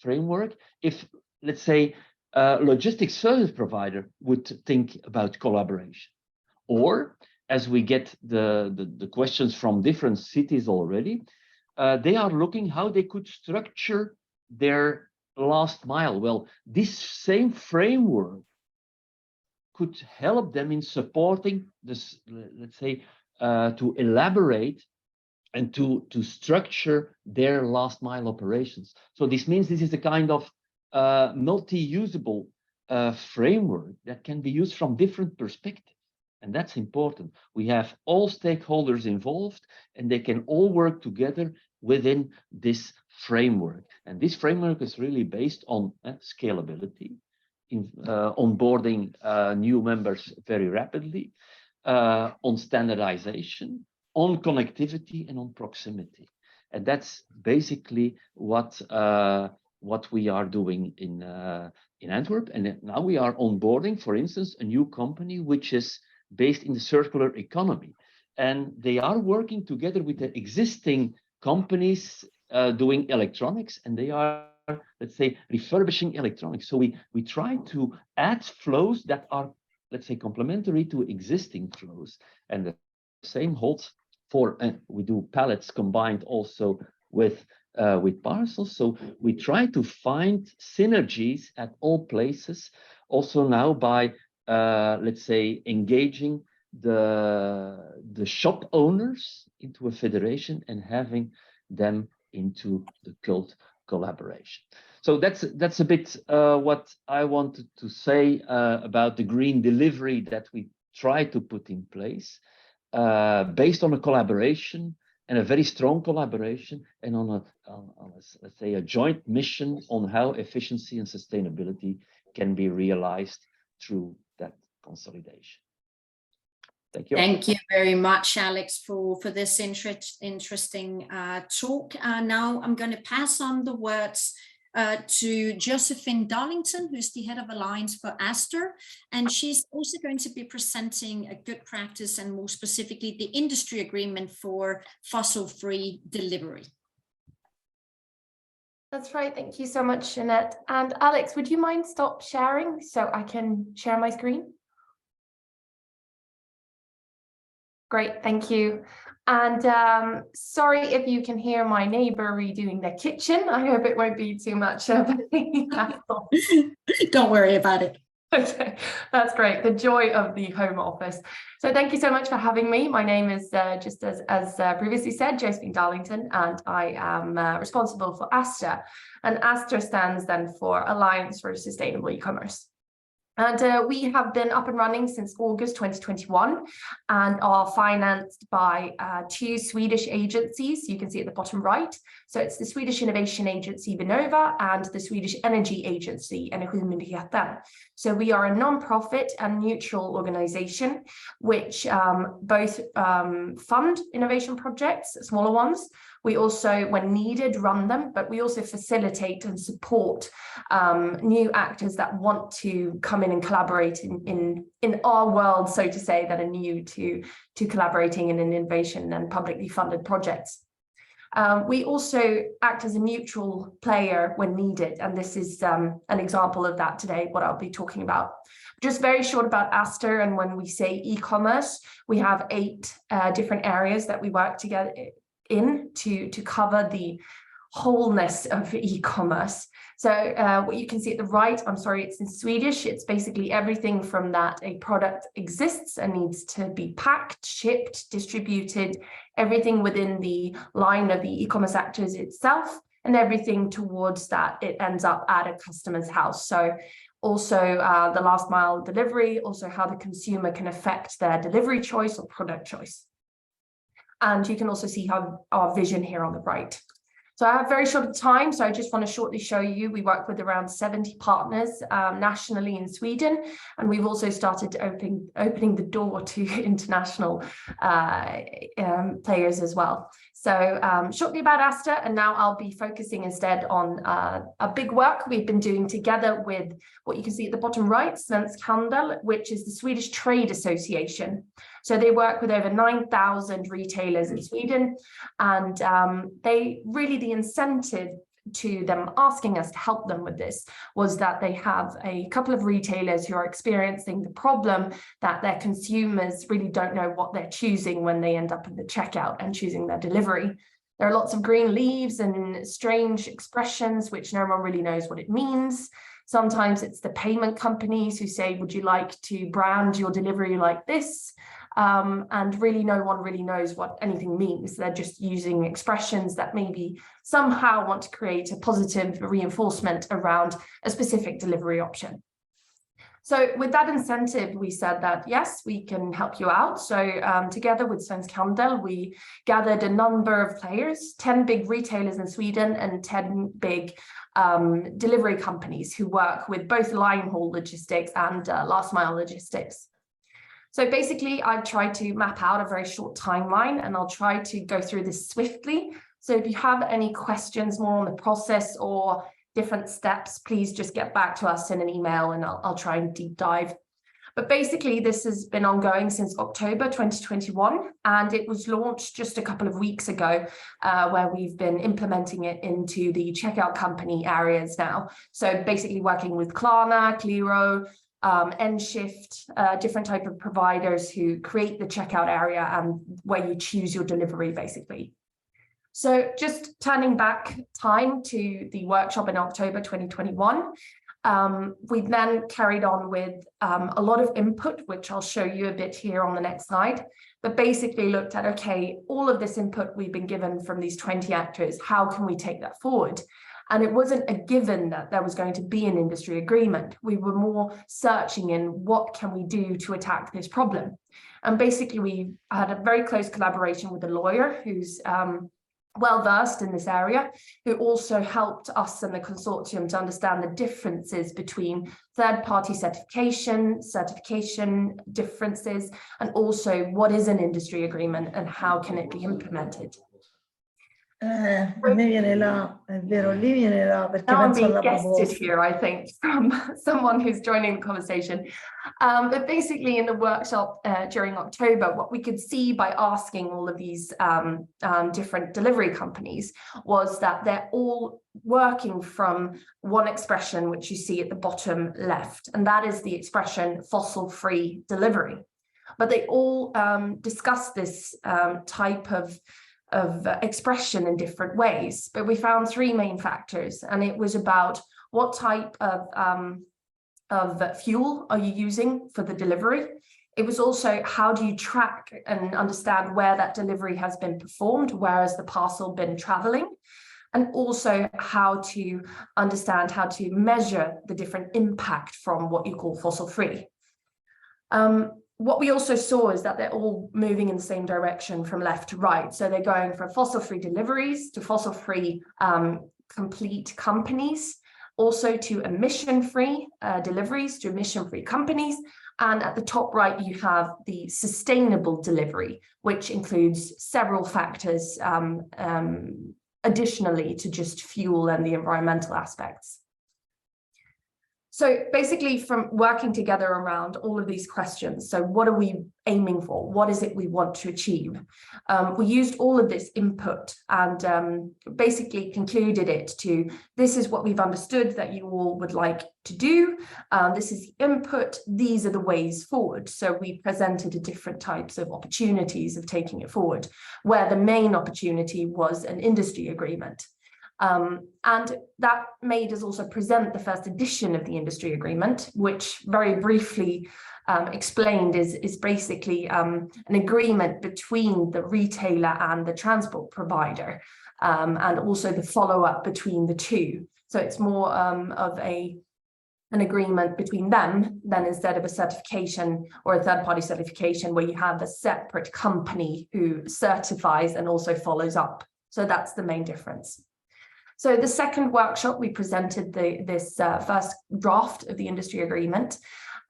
framework if, let's say, a logistics service provider would think about collaboration. Or, as we get the questions from different cities already, they are looking how they could structure their last mile. Well, this same framework could help them in supporting this, let's say, to elaborate and to structure their last mile operations. So this means this is a kind of multi-usable framework that can be used from different perspectives. And that's important. We have all stakeholders involved, and they can all work together within this framework. And this framework is really based on scalability, onboarding new members very rapidly, on standardization, on connectivity, and on proximity. And that's basically what we are doing in Antwerp. And now we are onboarding, for instance, a new company which is based in the circular economy. And they are working together with the existing companies doing electronics, and they are, let's say, refurbishing electronics. So we try to add flows that are, let's say, complementary to existing flows. And the same holds for, we do pallets combined also with parcels. So we try to find synergies at all places, also now by let's say, engaging the shop owners into a federation and having them into the CULT collaboration. So that's a bit what I wanted to say about the green delivery that we try to put in place, based on a collaboration, and a very strong collaboration, and on let's say, a joint mission on how efficiency and sustainability can be realized through that consolidation. Thank you. Thank you very much, Alex, for this interesting talk. Now I'm going to pass on the words to Josephine Darlington, who's the head of Alliance for Aster, and she's also going to be presenting a good practice, and more specifically the industry agreement for fossil-free delivery. That's right. Thank you so much, Jeanette. And Alex, would you mind stop sharing so I can share my screen? Great, thank you. And sorry if you can hear my neighbor redoing their kitchen. I hope it won't be too much of a hassle. Don't worry about it. Okay, that's great. The joy of the home office. So thank you so much for having me. My name is, just as previously said, Josephine Darlington, and I am responsible for ASTA. And ASTA stands then for Alliance for Sustainable E-Commerce. And we have been up and running since August 2021 and are financed by 2 Swedish agencies. You can see at the bottom right. So it's the Swedish Innovation Agency Vinnova and the Swedish Energy Agency Energimyndigheten. So we are a non-profit and neutral organization which both fund innovation projects, smaller ones. We also, when needed, run them, but we also facilitate and support new actors that want to come in and collaborate in our world, so to say, that are new to collaborating in an innovation and publicly funded projects. We also act as a neutral player when needed, and this is an example of that today, what I'll be talking about. Just very short about ASTA, and when we say e-commerce, we have 8 different areas that we work together in to cover the wholeness of e-commerce. So what you can see at the right, I'm sorry, it's in Swedish. It's basically everything from that a product exists and needs to be packed, shipped, distributed, everything within the line of the e-commerce actors itself, and everything towards that it ends up at a customer's house. So also the last mile delivery, also how the consumer can affect their delivery choice or product choice. And you can also see how our vision here on the right. So I have very short time, so I just want to shortly show you, we work with around 70 partners nationally in Sweden, and we've also started opening the door to international players as well. So shortly about ASTA, and now I'll be focusing instead on a big work we've been doing together with what you can see at the bottom right, Svensk Handel, which is the Swedish Trade Association. So they work with over 9,000 retailers in Sweden, and they really, the incentive to them asking us to help them with this was that they have a couple of retailers who are experiencing the problem that their consumers really don't know what they're choosing when they end up in the checkout and choosing their delivery. There are lots of green leaves and strange expressions which no one really knows what it means. Sometimes it's the payment companies who say, would you like to brand your delivery like this? And really no one really knows what anything means. They're just using expressions that maybe somehow want to create a positive reinforcement around a specific delivery option. So with that incentive, we said that, yes, we can help you out. So together with Svensk Handel, we gathered a number of players, 10 big retailers in Sweden and 10 big delivery companies who work with both line haul logistics and last mile logistics. So basically, I tried to map out a very short timeline, and I'll try to go through this swiftly. So if you have any questions more on the process or different steps, please just get back to us in an email and I'll try and deep dive. But basically, this has been ongoing since October 2021, and it was launched just a couple of weeks ago, where we've been implementing it into the checkout company areas now. So basically working with Klarna, Qliro, Enshift, different type of providers who create the checkout area and where you choose your delivery, basically. So just turning back time to the workshop in October 2021, we then carried on with a lot of input, which I'll show you a bit here on the next slide, but basically looked at, okay, all of this input we've been given from these 20 actors, how can we take that forward? And it wasn't a given that there was going to be an industry agreement. We were more searching in what can we do to attack this problem. And basically, we had a very close collaboration with a lawyer who's well-versed in this area, who also helped us and the consortium to understand the differences between third-party certification differences, and also what is an industry agreement and how can it be implemented. A me viene là, è vero, lì viene là perché now I'm penso being alla guested proposta. here, I think, from someone who's joining the conversation. But basically in the workshop during October, what we could see by asking all of these different delivery companies was that they're all working from one expression, which you see at the bottom left, and that is the expression fossil-free delivery. But they all discuss this type of expression in different ways, but we found 3 main factors, and it was about what type of of fuel are you using for the delivery? It was also, how do you track and understand where that delivery has been performed? Where has the parcel been traveling? And also how to understand how to measure the different impact from what you call fossil free. What we also saw is that they're all moving in the same direction from left to right. So they're going from fossil-free deliveries to fossil-free complete companies, also to emission-free deliveries to emission-free companies. And at the top right, you have the sustainable delivery, which includes several factors additionally to just fuel and the environmental aspects. So basically, from working together around all of these questions, so what are we aiming for? What is it we want to achieve? We used all of this input and basically concluded it to, this is what we've understood that you all would like to do. This is the input. These are the ways forward. So we presented the different types of opportunities of taking it forward, where the main opportunity was an industry agreement. And that made us also present the first edition of the industry agreement, which very briefly explained is basically an agreement between the retailer and the transport provider, and also the follow-up between the two. So it's more of an agreement between them than instead of a certification or a third-party certification where you have a separate company who certifies and also follows up. So that's the main difference. So the second workshop, we presented this first draft of the industry agreement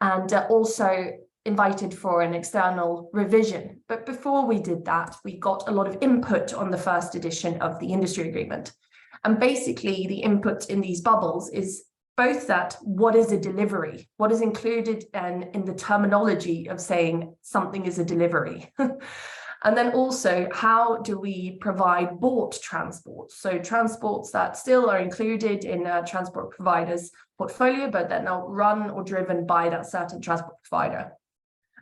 and also invited for an external revision. But before we did that, we got a lot of input on the first edition of the industry agreement. And basically the input in these bubbles is both that, what is a delivery? What is included in the terminology of saying something is a delivery? And then also, how do we provide bought transport? So transports that still are included in a transport provider's portfolio, but they're not run or driven by that certain transport provider.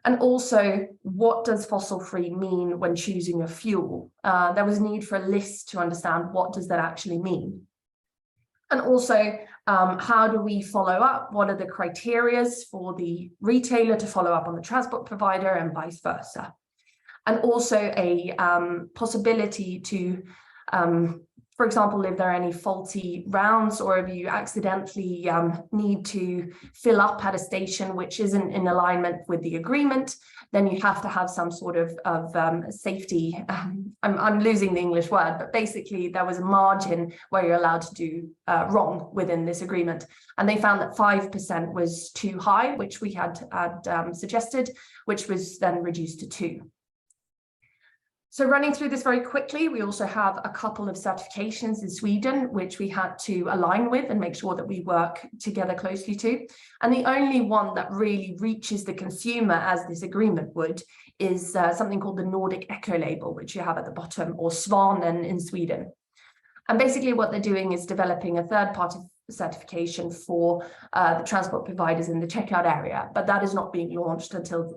And also, what does fossil-free mean when choosing a fuel? There was a need for a list to understand what does that actually mean. And also, how do we follow up? What are the criteria for the retailer to follow up on the transport provider and vice versa? And also a possibility to, for example, if there are any faulty rounds or if you accidentally need to fill up at a station which isn't in alignment with the agreement, then you have to have some sort of safety. I'm losing the English word, but basically there was a margin where you're allowed to do wrong within this agreement. And they found that 5% was too high, which we had suggested, which was then reduced to 2%. So running through this very quickly, we also have a couple of certifications in Sweden, which we had to align with and make sure that we work together closely to. And the only one that really reaches the consumer as this agreement would is something called the Nordic Eco Label, which you have at the bottom, or Svanen in Sweden. And basically what they're doing is developing a third-party certification for the transport providers in the checkout area, but that is not being launched until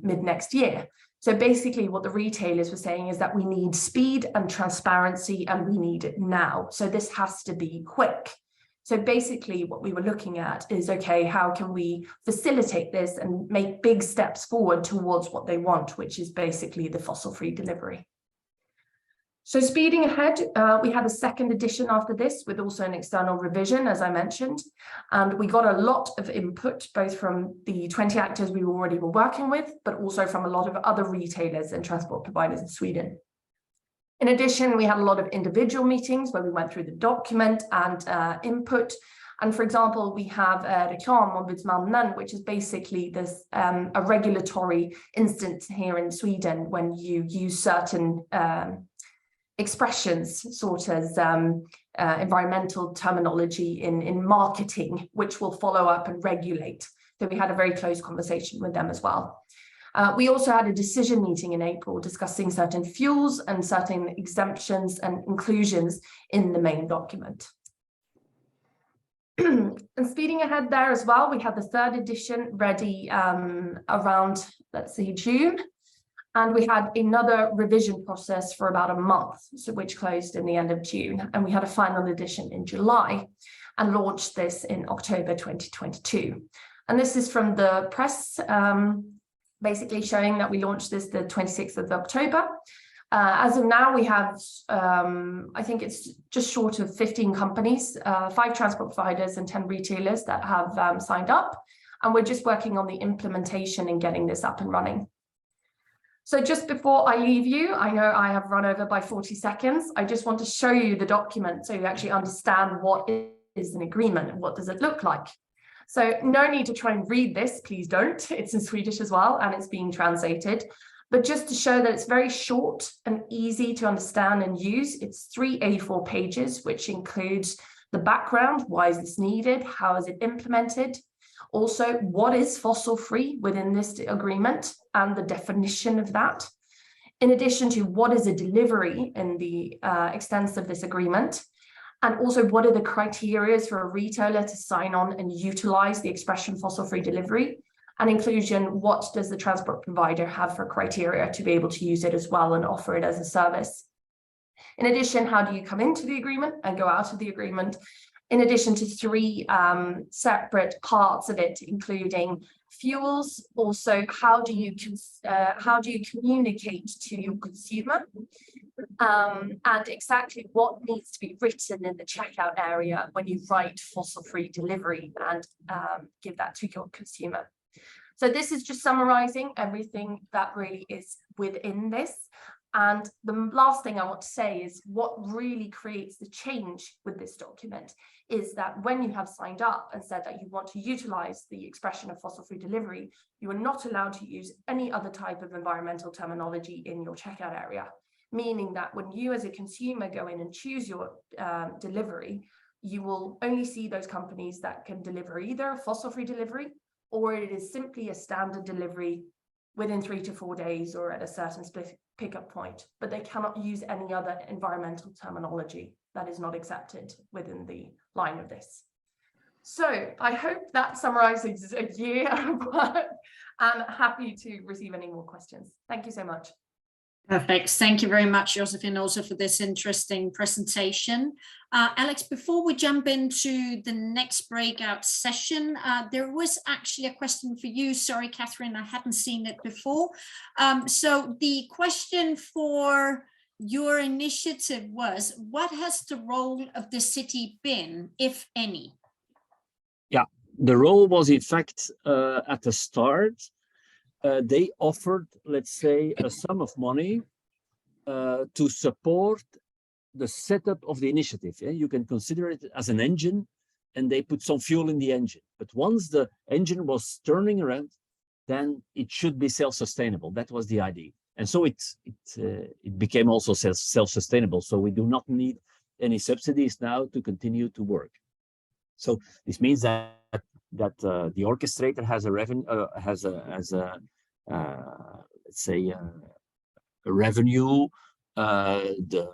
mid next year. So basically what the retailers were saying is that we need speed and transparency and we need it now. So this has to be quick. So basically what we were looking at is, okay, how can we facilitate this and make big steps forward towards what they want, which is basically the fossil-free delivery. So speeding ahead, we had a second edition after this with also an external revision, as I mentioned, and we got a lot of input, both from the 20 actors we already were working with, but also from a lot of other retailers and transport providers in Sweden. In addition, we had a lot of individual meetings where we went through the document and input. And for example, we have Reklamombudsmannen, which is basically this a regulatory instance here in Sweden when you use certain expressions, sort as environmental terminology in marketing, which will follow up and regulate. So we had a very close conversation with them as well. We also had a decision meeting in April discussing certain fuels and certain exemptions and inclusions in the main document. And speeding ahead there as well, we had the third edition ready around, let's see, June. And we had another revision process for about a month, so which closed in the end of June. And we had a final edition in July and launched this in October 2022. And this is from the press, basically showing that we launched this the 26th of October. As of now, we have, I think it's just short of 15 companies, 5 transport providers and 10 retailers that have signed up. And we're just working on the implementation and getting this up and running. So just before I leave you, I know I have run over by 40 seconds. I just want to show you the document so you actually understand what is an agreement and what does it look like. So no need to try and read this, please don't. It's in Swedish as well, and it's being translated. But just to show that it's very short and easy to understand and use, it's 3 A4 pages, which includes the background, why is this needed, how is it implemented, also what is fossil-free within this agreement and the definition of that, in addition to what is a delivery in the extent of this agreement, and also what are the criteria for a retailer to sign on and utilize the expression fossil-free delivery, and inclusion, what does the transport provider have for criteria to be able to use it as well and offer it as a service. In addition, how do you come into the agreement and go out of the agreement? In addition to 3 separate parts of it, including fuels, also how do you communicate to your consumer, and exactly what needs to be written in the checkout area when you write fossil-free delivery and give that to your consumer. So this is just summarizing everything that really is within this. And the last thing I want to say is what really creates the change with this document is that when you have signed up and said that you want to utilize the expression of fossil-free delivery, you are not allowed to use any other type of environmental terminology in your checkout area, meaning that when you as a consumer go in and choose your delivery, you will only see those companies that can deliver either a fossil-free delivery or it is simply a standard delivery within 3 to 4 days or at a certain pickup point, but they cannot use any other environmental terminology that is not accepted within the line of this. So I hope that summarizes a year of work. I'm happy to receive any more questions. Thank you so much. Perfect. Thank you very much, Josephine, also for this interesting presentation. Alex, before we jump into the next breakout session, there was actually a question for you. Sorry, Catherine, I hadn't seen it before. So the question for your initiative was, what has the role of the city been, if any? Yeah, the role was in fact at the start, they offered, let's say, a sum of money to support the setup of the initiative. Yeah? You can consider it as an engine, and they put some fuel in the engine. But once the engine was turning around, then it should be self-sustainable. That was the idea. And so it became also self-sustainable. So we do not need any subsidies now to continue to work. So this means that the orchestrator has a revenue, let's say a revenue. The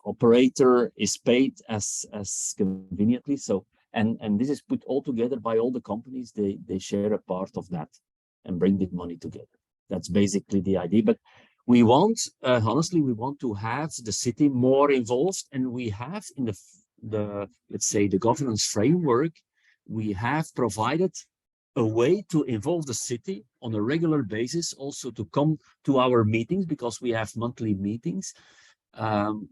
operator is paid as conveniently. So and this is put all together by all the companies. They share a part of that and bring the money together. That's basically the idea. But we want, honestly, we want to have the city more involved, and we have in the let's say the governance framework, we have provided a way to involve the city on a regular basis, also to come to our meetings, because we have monthly meetings. And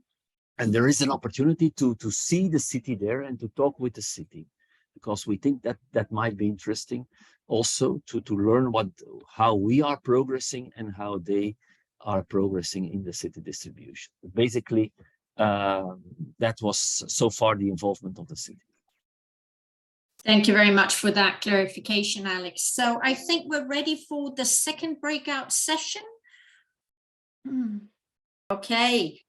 there is an opportunity to see the city there and to talk with the city, because we think that might be interesting also to learn how we are progressing and how they are progressing in the city distribution. Basically, that was so far the involvement of the city. Thank you very much for that clarification, Alex. So I think we're ready for the second breakout session. Okay.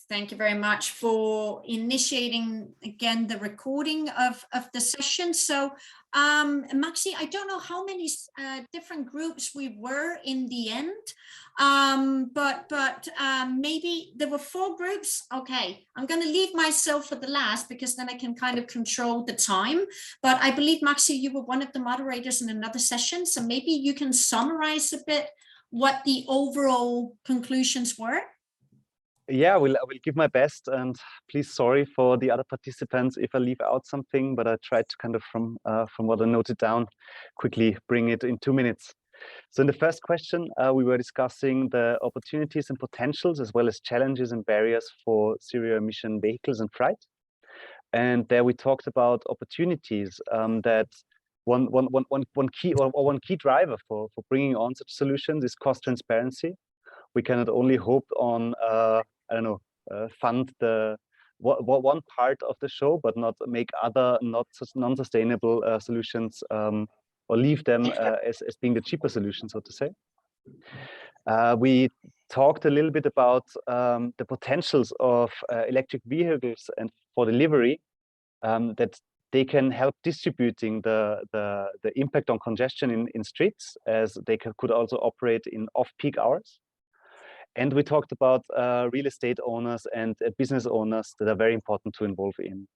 Thank you very much for initiating again the recording of the session. So Maxi, I don't know how many different groups we were in the end, but maybe there were 4 groups. Okay, I'm going to leave myself for the last because then I can kind of control the time. But I believe, Maxi, you were one of the moderators in another session, so maybe you can summarize a bit what the overall conclusions were. Yeah, I will give my best, and please sorry for the other participants if I leave out something, but I tried to kind of from what I noted down, quickly bring it in 2 minutes. So in the first question, we were discussing the opportunities and potentials as well as challenges and barriers for zero emission vehicles and freight. And there we talked about opportunities that one key driver for bringing on such solutions is cost transparency. We cannot only hope on I don't know, fund the one part of the show, but not make other non-sustainable solutions or leave them as being the cheaper solution, so to say. We talked a little bit about the potentials of electric vehicles and for delivery, that they can help distributing the impact on congestion in streets, as they could also operate in off-peak hours. And we talked about real estate owners and business owners that are very important to involve in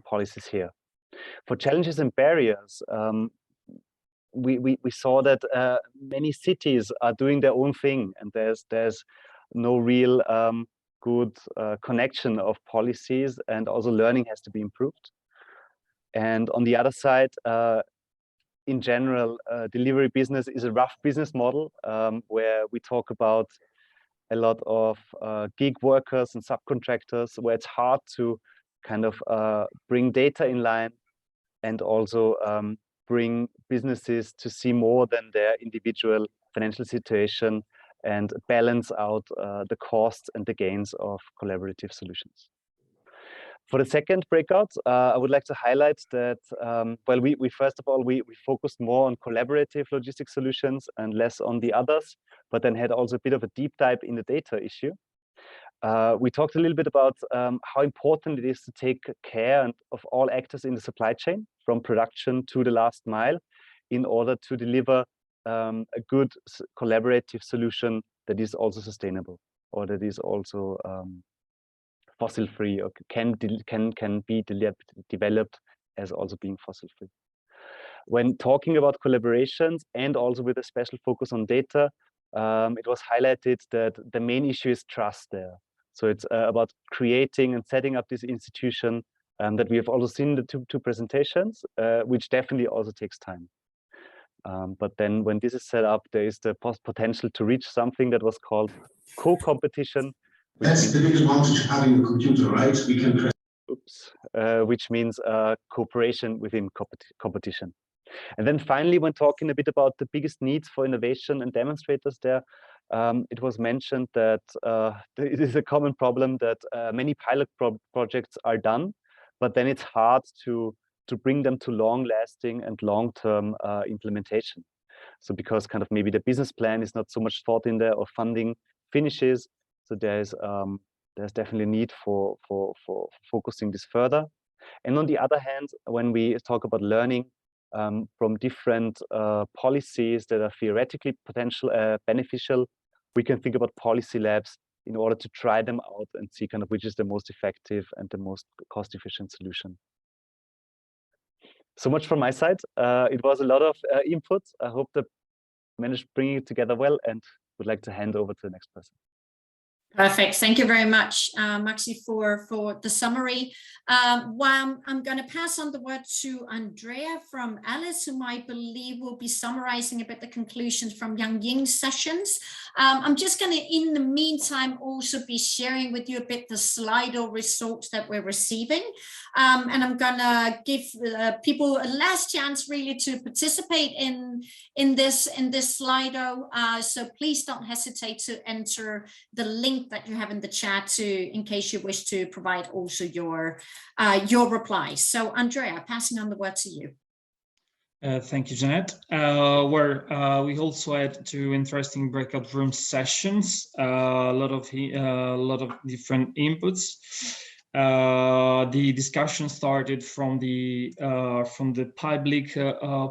policies here. For challenges and barriers, we saw that many cities are doing their own thing, and there's no real good connection of policies, and also learning has to be improved. And on the other side, in general, delivery business is a rough business model where we talk about a lot of gig workers and subcontractors, where it's hard to kind of bring data in line, and also bring businesses to see more than their individual financial situation, and balance out the costs and the gains of collaborative solutions. For the second breakout, I would like to highlight that, well, we first of all, we focused more on collaborative logistics solutions and less on the others, but then had also a bit of a deep dive in the data issue. We talked a little bit about how important it is to take care of all actors in the supply chain, from production to the last mile, in order to deliver a good collaborative solution that is also sustainable, or that is also fossil-free, or can be developed as also being fossil-free. When talking about collaborations, and also with a special focus on data, it was highlighted that the main issue is trust there. So it's about creating and setting up this institution that we have also seen in the two presentations, which definitely also takes time. But then when this is set up, there is the potential to reach something that was called co-competition. That's the big advantage of having a computer, right? We can press. Oops, which means cooperation within competition. And then finally, when talking a bit about the biggest needs for innovation and demonstrators there, it was mentioned that it is a common problem that many pilot projects are done, but then it's hard to bring them to long-lasting and long-term implementation. So because kind of maybe the business plan is not so much thought in there, or funding finishes, so there's definitely a need for focusing this further. And on the other hand, when we talk about learning from different policies that are theoretically beneficial, we can think about policy labs in order to try them out and see kind of which is the most effective and the most cost-efficient solution. So much from my side. It was a lot of input. I hope that I managed bringing it together well, and would like to hand over to the next person. Perfect. Thank you very much, Maxi, for the summary. Well, I'm going to pass on the word to Andrea from Alice, whom I believe will be summarizing a bit the conclusions from Yang Ying's sessions. I'm just going to, in the meantime, also be sharing with you a bit the Slido results that we're receiving. And I'm going to give people a last chance really to participate in this Slido. So please don't hesitate to enter the link that you have in the chat in case you wish to provide also your replies. So Andrea, passing on the word to you. Thank you, Jeanette. We also had 2 interesting breakout room sessions, a lot of different inputs. The discussion started from the public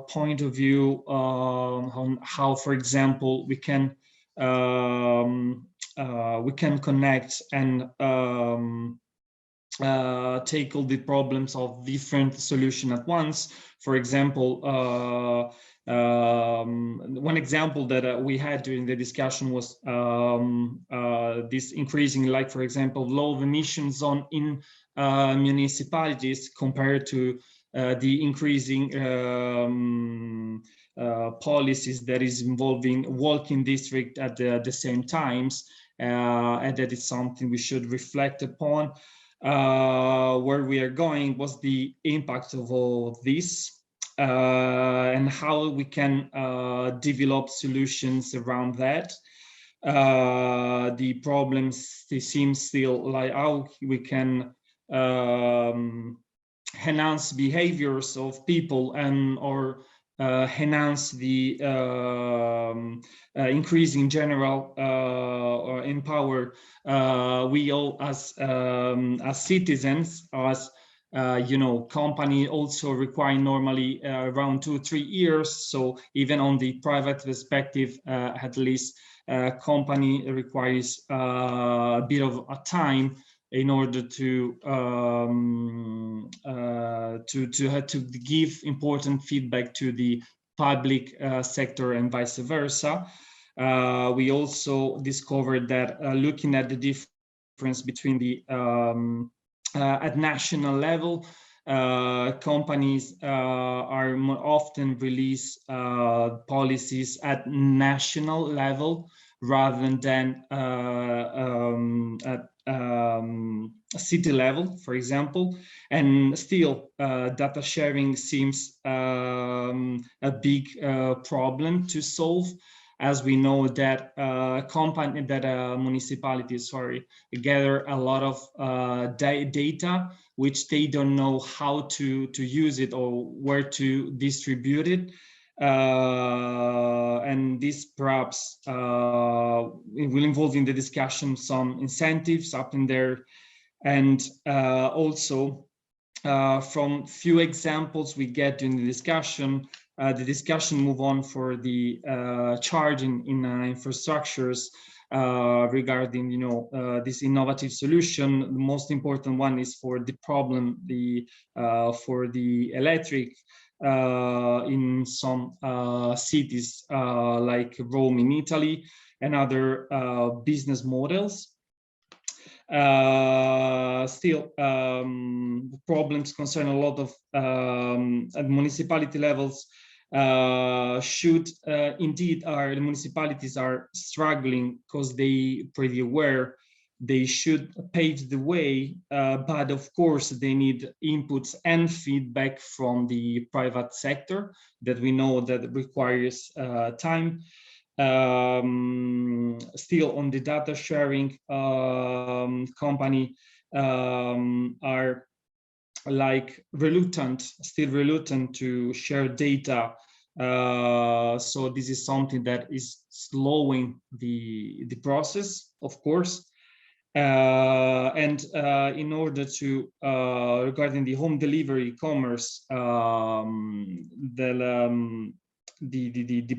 point of view on how, for example, we can connect and tackle the problems of different solutions at once. For example, one example that we had during the discussion was this increasing, like, for example, low emission zone in municipalities compared to the increasing policies that is involving walking district at the same times, and that is something we should reflect upon. Where we are going, what's the impact of all of this, and how we can develop solutions around that. The problems, they seem still like how we can enhance behaviors of people and or enhance the increasing general or empower we all as citizens, as you know, company also require normally around 2-3 years. So even on the private perspective, at least company requires a bit of a time in order to give important feedback to the public sector and vice versa. We also discovered that looking at the difference between the at national level, companies are more often release policies at national level rather than at city level, for example. And still, data sharing seems a big problem to solve, as we know that municipalities, gather a lot of data which they don't know how to use it or where to distribute it. And this perhaps it will involve in the discussion some incentives up in there, and also from few examples we get in the discussion move on for the charging in infrastructures regarding, you know, this innovative solution. The most important one is for the problem for the electric in some cities like Rome in Italy and other business models. Still, problems concern a lot of at municipality levels. Should indeed the municipalities are struggling because they pretty aware they should pave the way, but of course they need inputs and feedback from the private sector that we know that requires time. Still on the data sharing, company are like still reluctant to share data. So this is something that is slowing the process, of course. And in order to regarding the home delivery commerce, the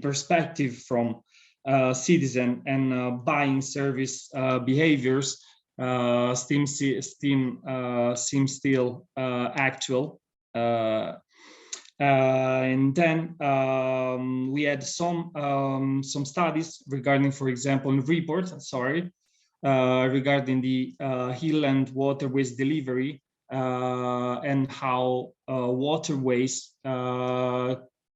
perspective from citizen and buying service behaviors seems still actual. And then we had some studies regarding, for example, regarding the hill and waterways delivery and how waterways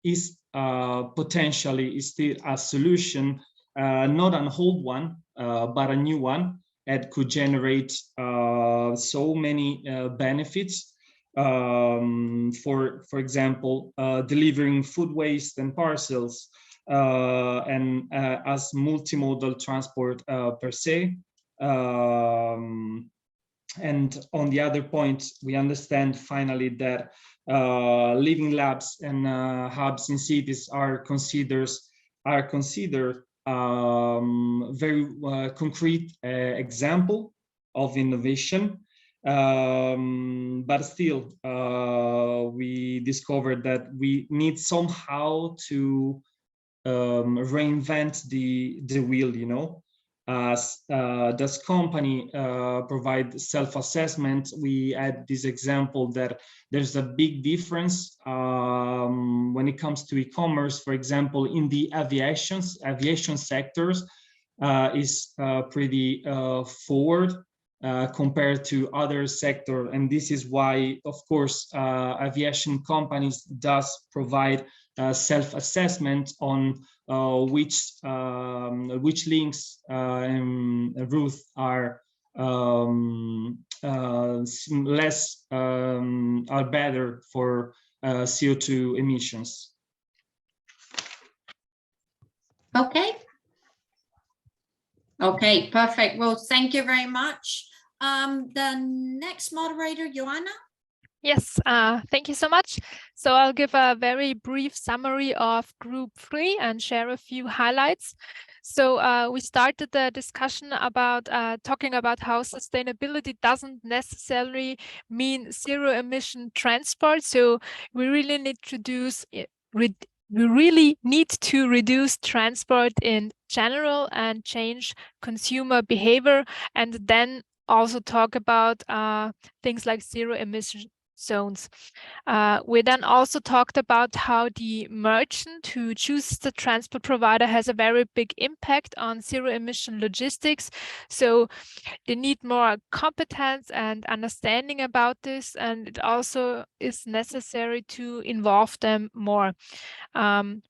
is potentially is still a solution, not an old one, but a new one that could generate so many benefits. For example, delivering food waste and parcels and as multimodal transport per se. And on the other point, we understand finally that living labs and hubs in cities are considered very concrete example of innovation. But still, we discovered that we need somehow to reinvent the wheel, you know. does company provide self-assessment? We had this example that there's a big difference when it comes to e-commerce. For example, in the aviation sectors is pretty forward compared to other sector, and this is why, of course, aviation companies does provide self-assessment on which links and routes are less are better for CO2 emissions. Okay. Okay, perfect. Well, thank you very much. The next moderator, Joanna. Yes, thank you so much. So I'll give a very brief summary of Group 3 and share a few highlights. So we started the discussion about talking about how sustainability doesn't necessarily mean zero emission transport. So we really need to reduce transport in general and change consumer behavior, and then also talk about things like zero emission zones. We then also talked about how the merchant who chooses the transport provider has a very big impact on zero emission logistics. So they need more competence and understanding about this, and it also is necessary to involve them more.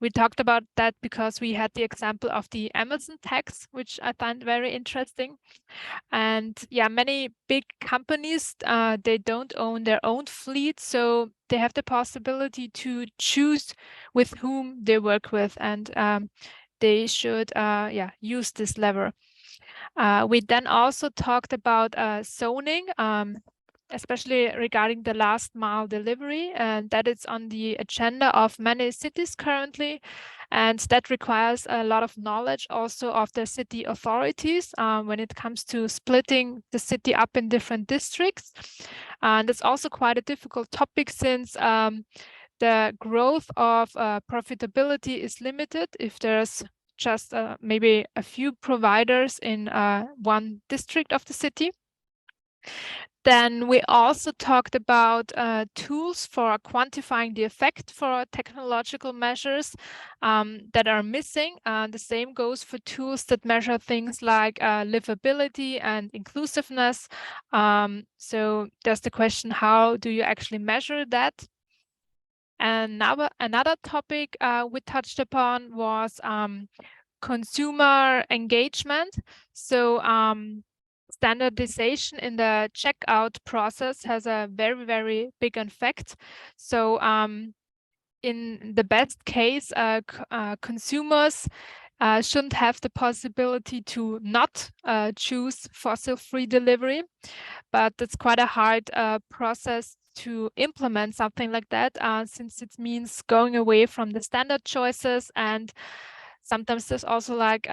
We talked about that because we had the example of the Amazon tax, which I find very interesting. And yeah, many big companies, they don't own their own fleet, so they have the possibility to choose with whom they work with, and they should use this lever. We then also talked about zoning, especially regarding the last mile delivery, and that is on the agenda of many cities currently. And that requires a lot of knowledge also of the city authorities when it comes to splitting the city up in different districts. And it's also quite a difficult topic, since the growth of profitability is limited if there's just maybe a few providers in one district of the city. Then we also talked about tools for quantifying the effect for technological measures that are missing. The same goes for tools that measure things like livability and inclusiveness. So there's the question, how do you actually measure that? And now another topic we touched upon was consumer engagement. So standardization in the checkout process has a very, very big effect. So in the best case, consumers shouldn't have the possibility to not choose fossil-free delivery, but it's quite a hard process to implement something like that, since it means going away from the standard choices, and sometimes there's also like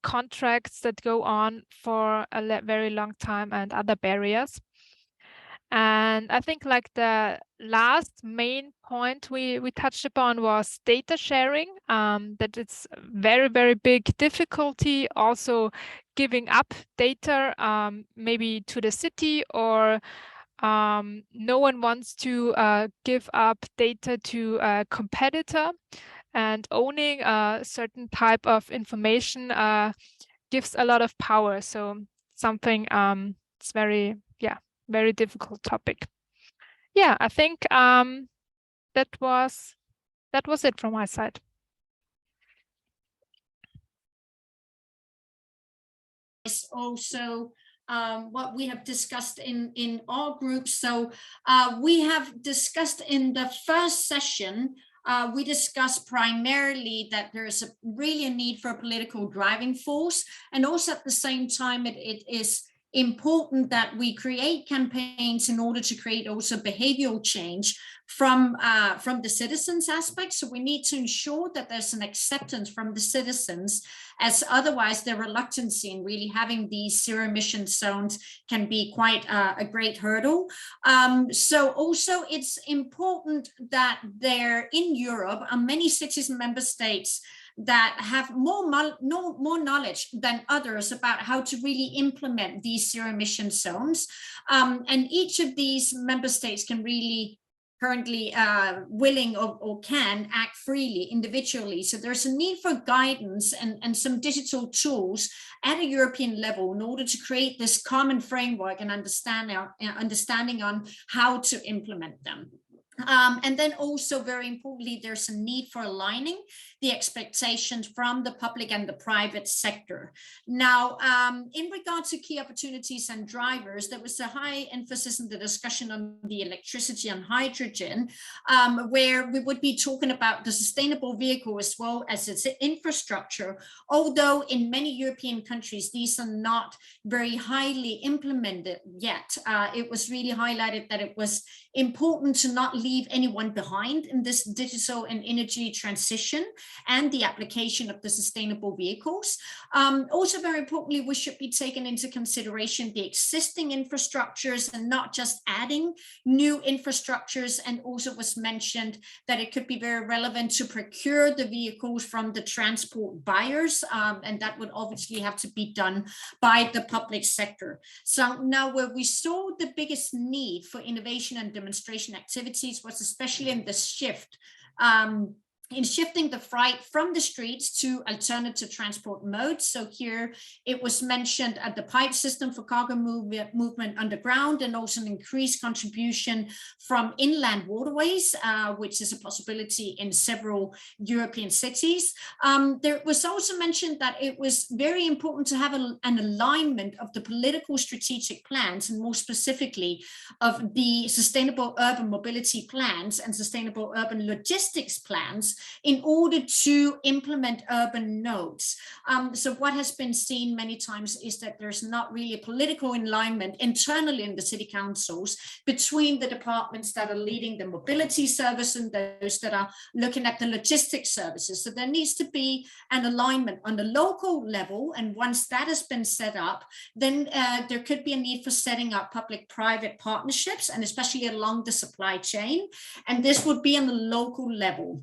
contracts that go on for a very long time and other barriers. And I think like the last main point we touched upon was data sharing, that it's very, very big difficulty also giving up data maybe to the city, or no one wants to give up data to a competitor. And owning a certain type of information gives a lot of power. So something it's very difficult topic. Yeah, I think that was it from my side. It's also what we have discussed in all groups. So we have discussed in the first session, we discussed primarily that there is really a need for a political driving force, and also at the same time it is important that we create campaigns in order to create also behavioral change from the citizens aspect. So we need to ensure that there's an acceptance from the citizens, as otherwise their reluctance in really having these zero emission zones can be quite a great hurdle. So also it's important that there in Europe are many cities and member states that have more knowledge than others about how to really implement these zero emission zones. And each of these member states can really currently willing or can act freely individually. So there's a need for guidance and some digital tools at a European level in order to create this common framework and understanding on how to implement them. And then also very importantly, there's a need for aligning the expectations from the public and the private sector. Now, in regard to key opportunities and drivers, there was a high emphasis in the discussion on the electricity and hydrogen, where we would be talking about the sustainable vehicle as well as its infrastructure, although in many European countries, these are not very highly implemented yet. It was really highlighted that it was important to not leave anyone behind in this digital and energy transition and the application of the sustainable vehicles. Also very importantly, we should be taking into consideration the existing infrastructures and not just adding new infrastructures. And also was mentioned that it could be very relevant to procure the vehicles from the transport buyers, and that would obviously have to be done by the public sector. So now where we saw the biggest need for innovation and demonstration activities was especially in the shift in shifting the freight from the streets to alternative transport modes. So here it was mentioned at the pipe system for cargo movement underground, and also an increased contribution from inland waterways, which is a possibility in several European cities. There was also mentioned that it was very important to have an alignment of the political strategic plans, and more specifically of the sustainable urban mobility plans and sustainable urban logistics plans, in order to implement urban nodes. So what has been seen many times is that there's not really a political alignment internally in the city councils between the departments that are leading the mobility service and those that are looking at the logistics services. So there needs to be an alignment on the local level, and once that has been set up, then there could be a need for setting up public-private partnerships, and especially along the supply chain, and this would be on the local level.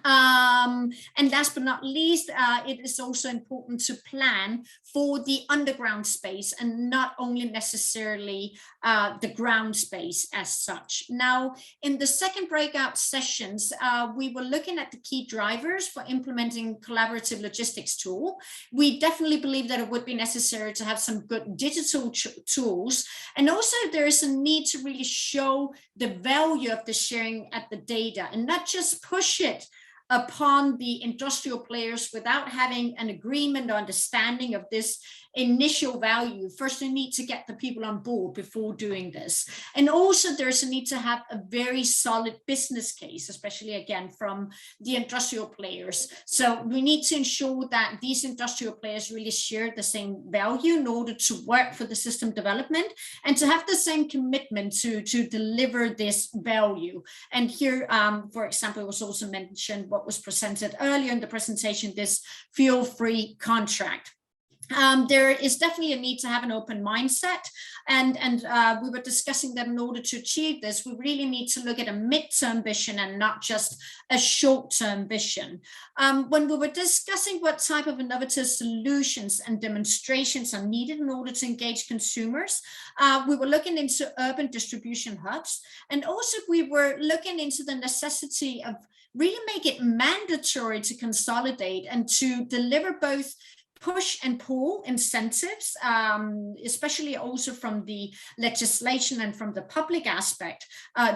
And last but not least, it is also important to plan for the underground space and not only necessarily the ground space as such. Now, in the second breakout sessions, we were looking at the key drivers for implementing collaborative logistics tool. We definitely believe that it would be necessary to have some good digital tools. And also there is a need to really show the value of the sharing at the data and not just push it upon the industrial players without having an agreement or understanding of this initial value. First, you need to get the people on board before doing this. And also there's a need to have a very solid business case, especially again from the industrial players. So we need to ensure that these industrial players really share the same value in order to work for the system development and to have the same commitment to deliver this value. And here, for example, it was also mentioned what was presented earlier in the presentation, this fuel-free contract. There is definitely a need to have an open mindset, and we were discussing that in order to achieve this, we really need to look at a midterm vision and not just a short-term vision. When we were discussing what type of innovative solutions and demonstrations are needed in order to engage consumers, we were looking into urban distribution hubs, and also we were looking into the necessity of really make it mandatory to consolidate and to deliver both push and pull incentives, especially also from the legislation and from the public aspect,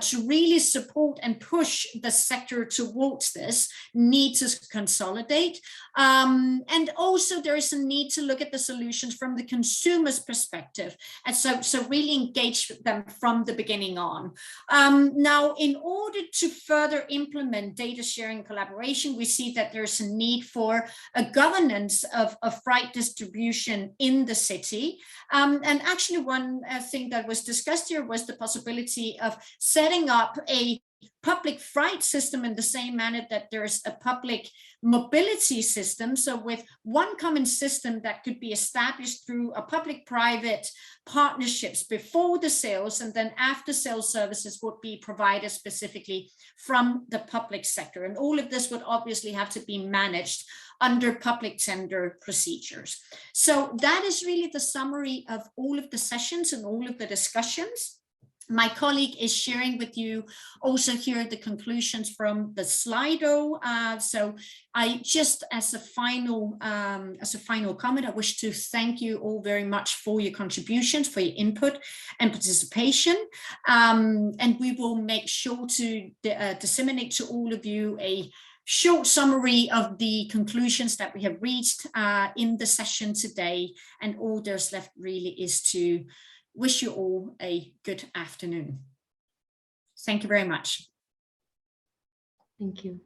to really support and push the sector towards this need to consolidate. And also there is a need to look at the solutions from the consumer's perspective. And so really engage them from the beginning on. Now, in order to further implement data sharing collaboration, we see that there's a need for a governance of freight distribution in the city. And actually one thing that was discussed here was the possibility of setting up a public freight system in the same manner that there's a public mobility system. So with one common system that could be established through a public-private partnerships before the sales, and then after sales services would be provided specifically from the public sector. And all of this would obviously have to be managed under public tender procedures. So that is really the summary of all of the sessions and all of the discussions. My colleague is sharing with you also here the conclusions from the Slido. So I just, as a final comment, I wish to thank you all very much for your contributions, for your input and participation. And we will make sure to disseminate to all of you a short summary of the conclusions that we have reached in the session today. And all there's left really is to wish you all a good afternoon. Thank you very much. Thank you.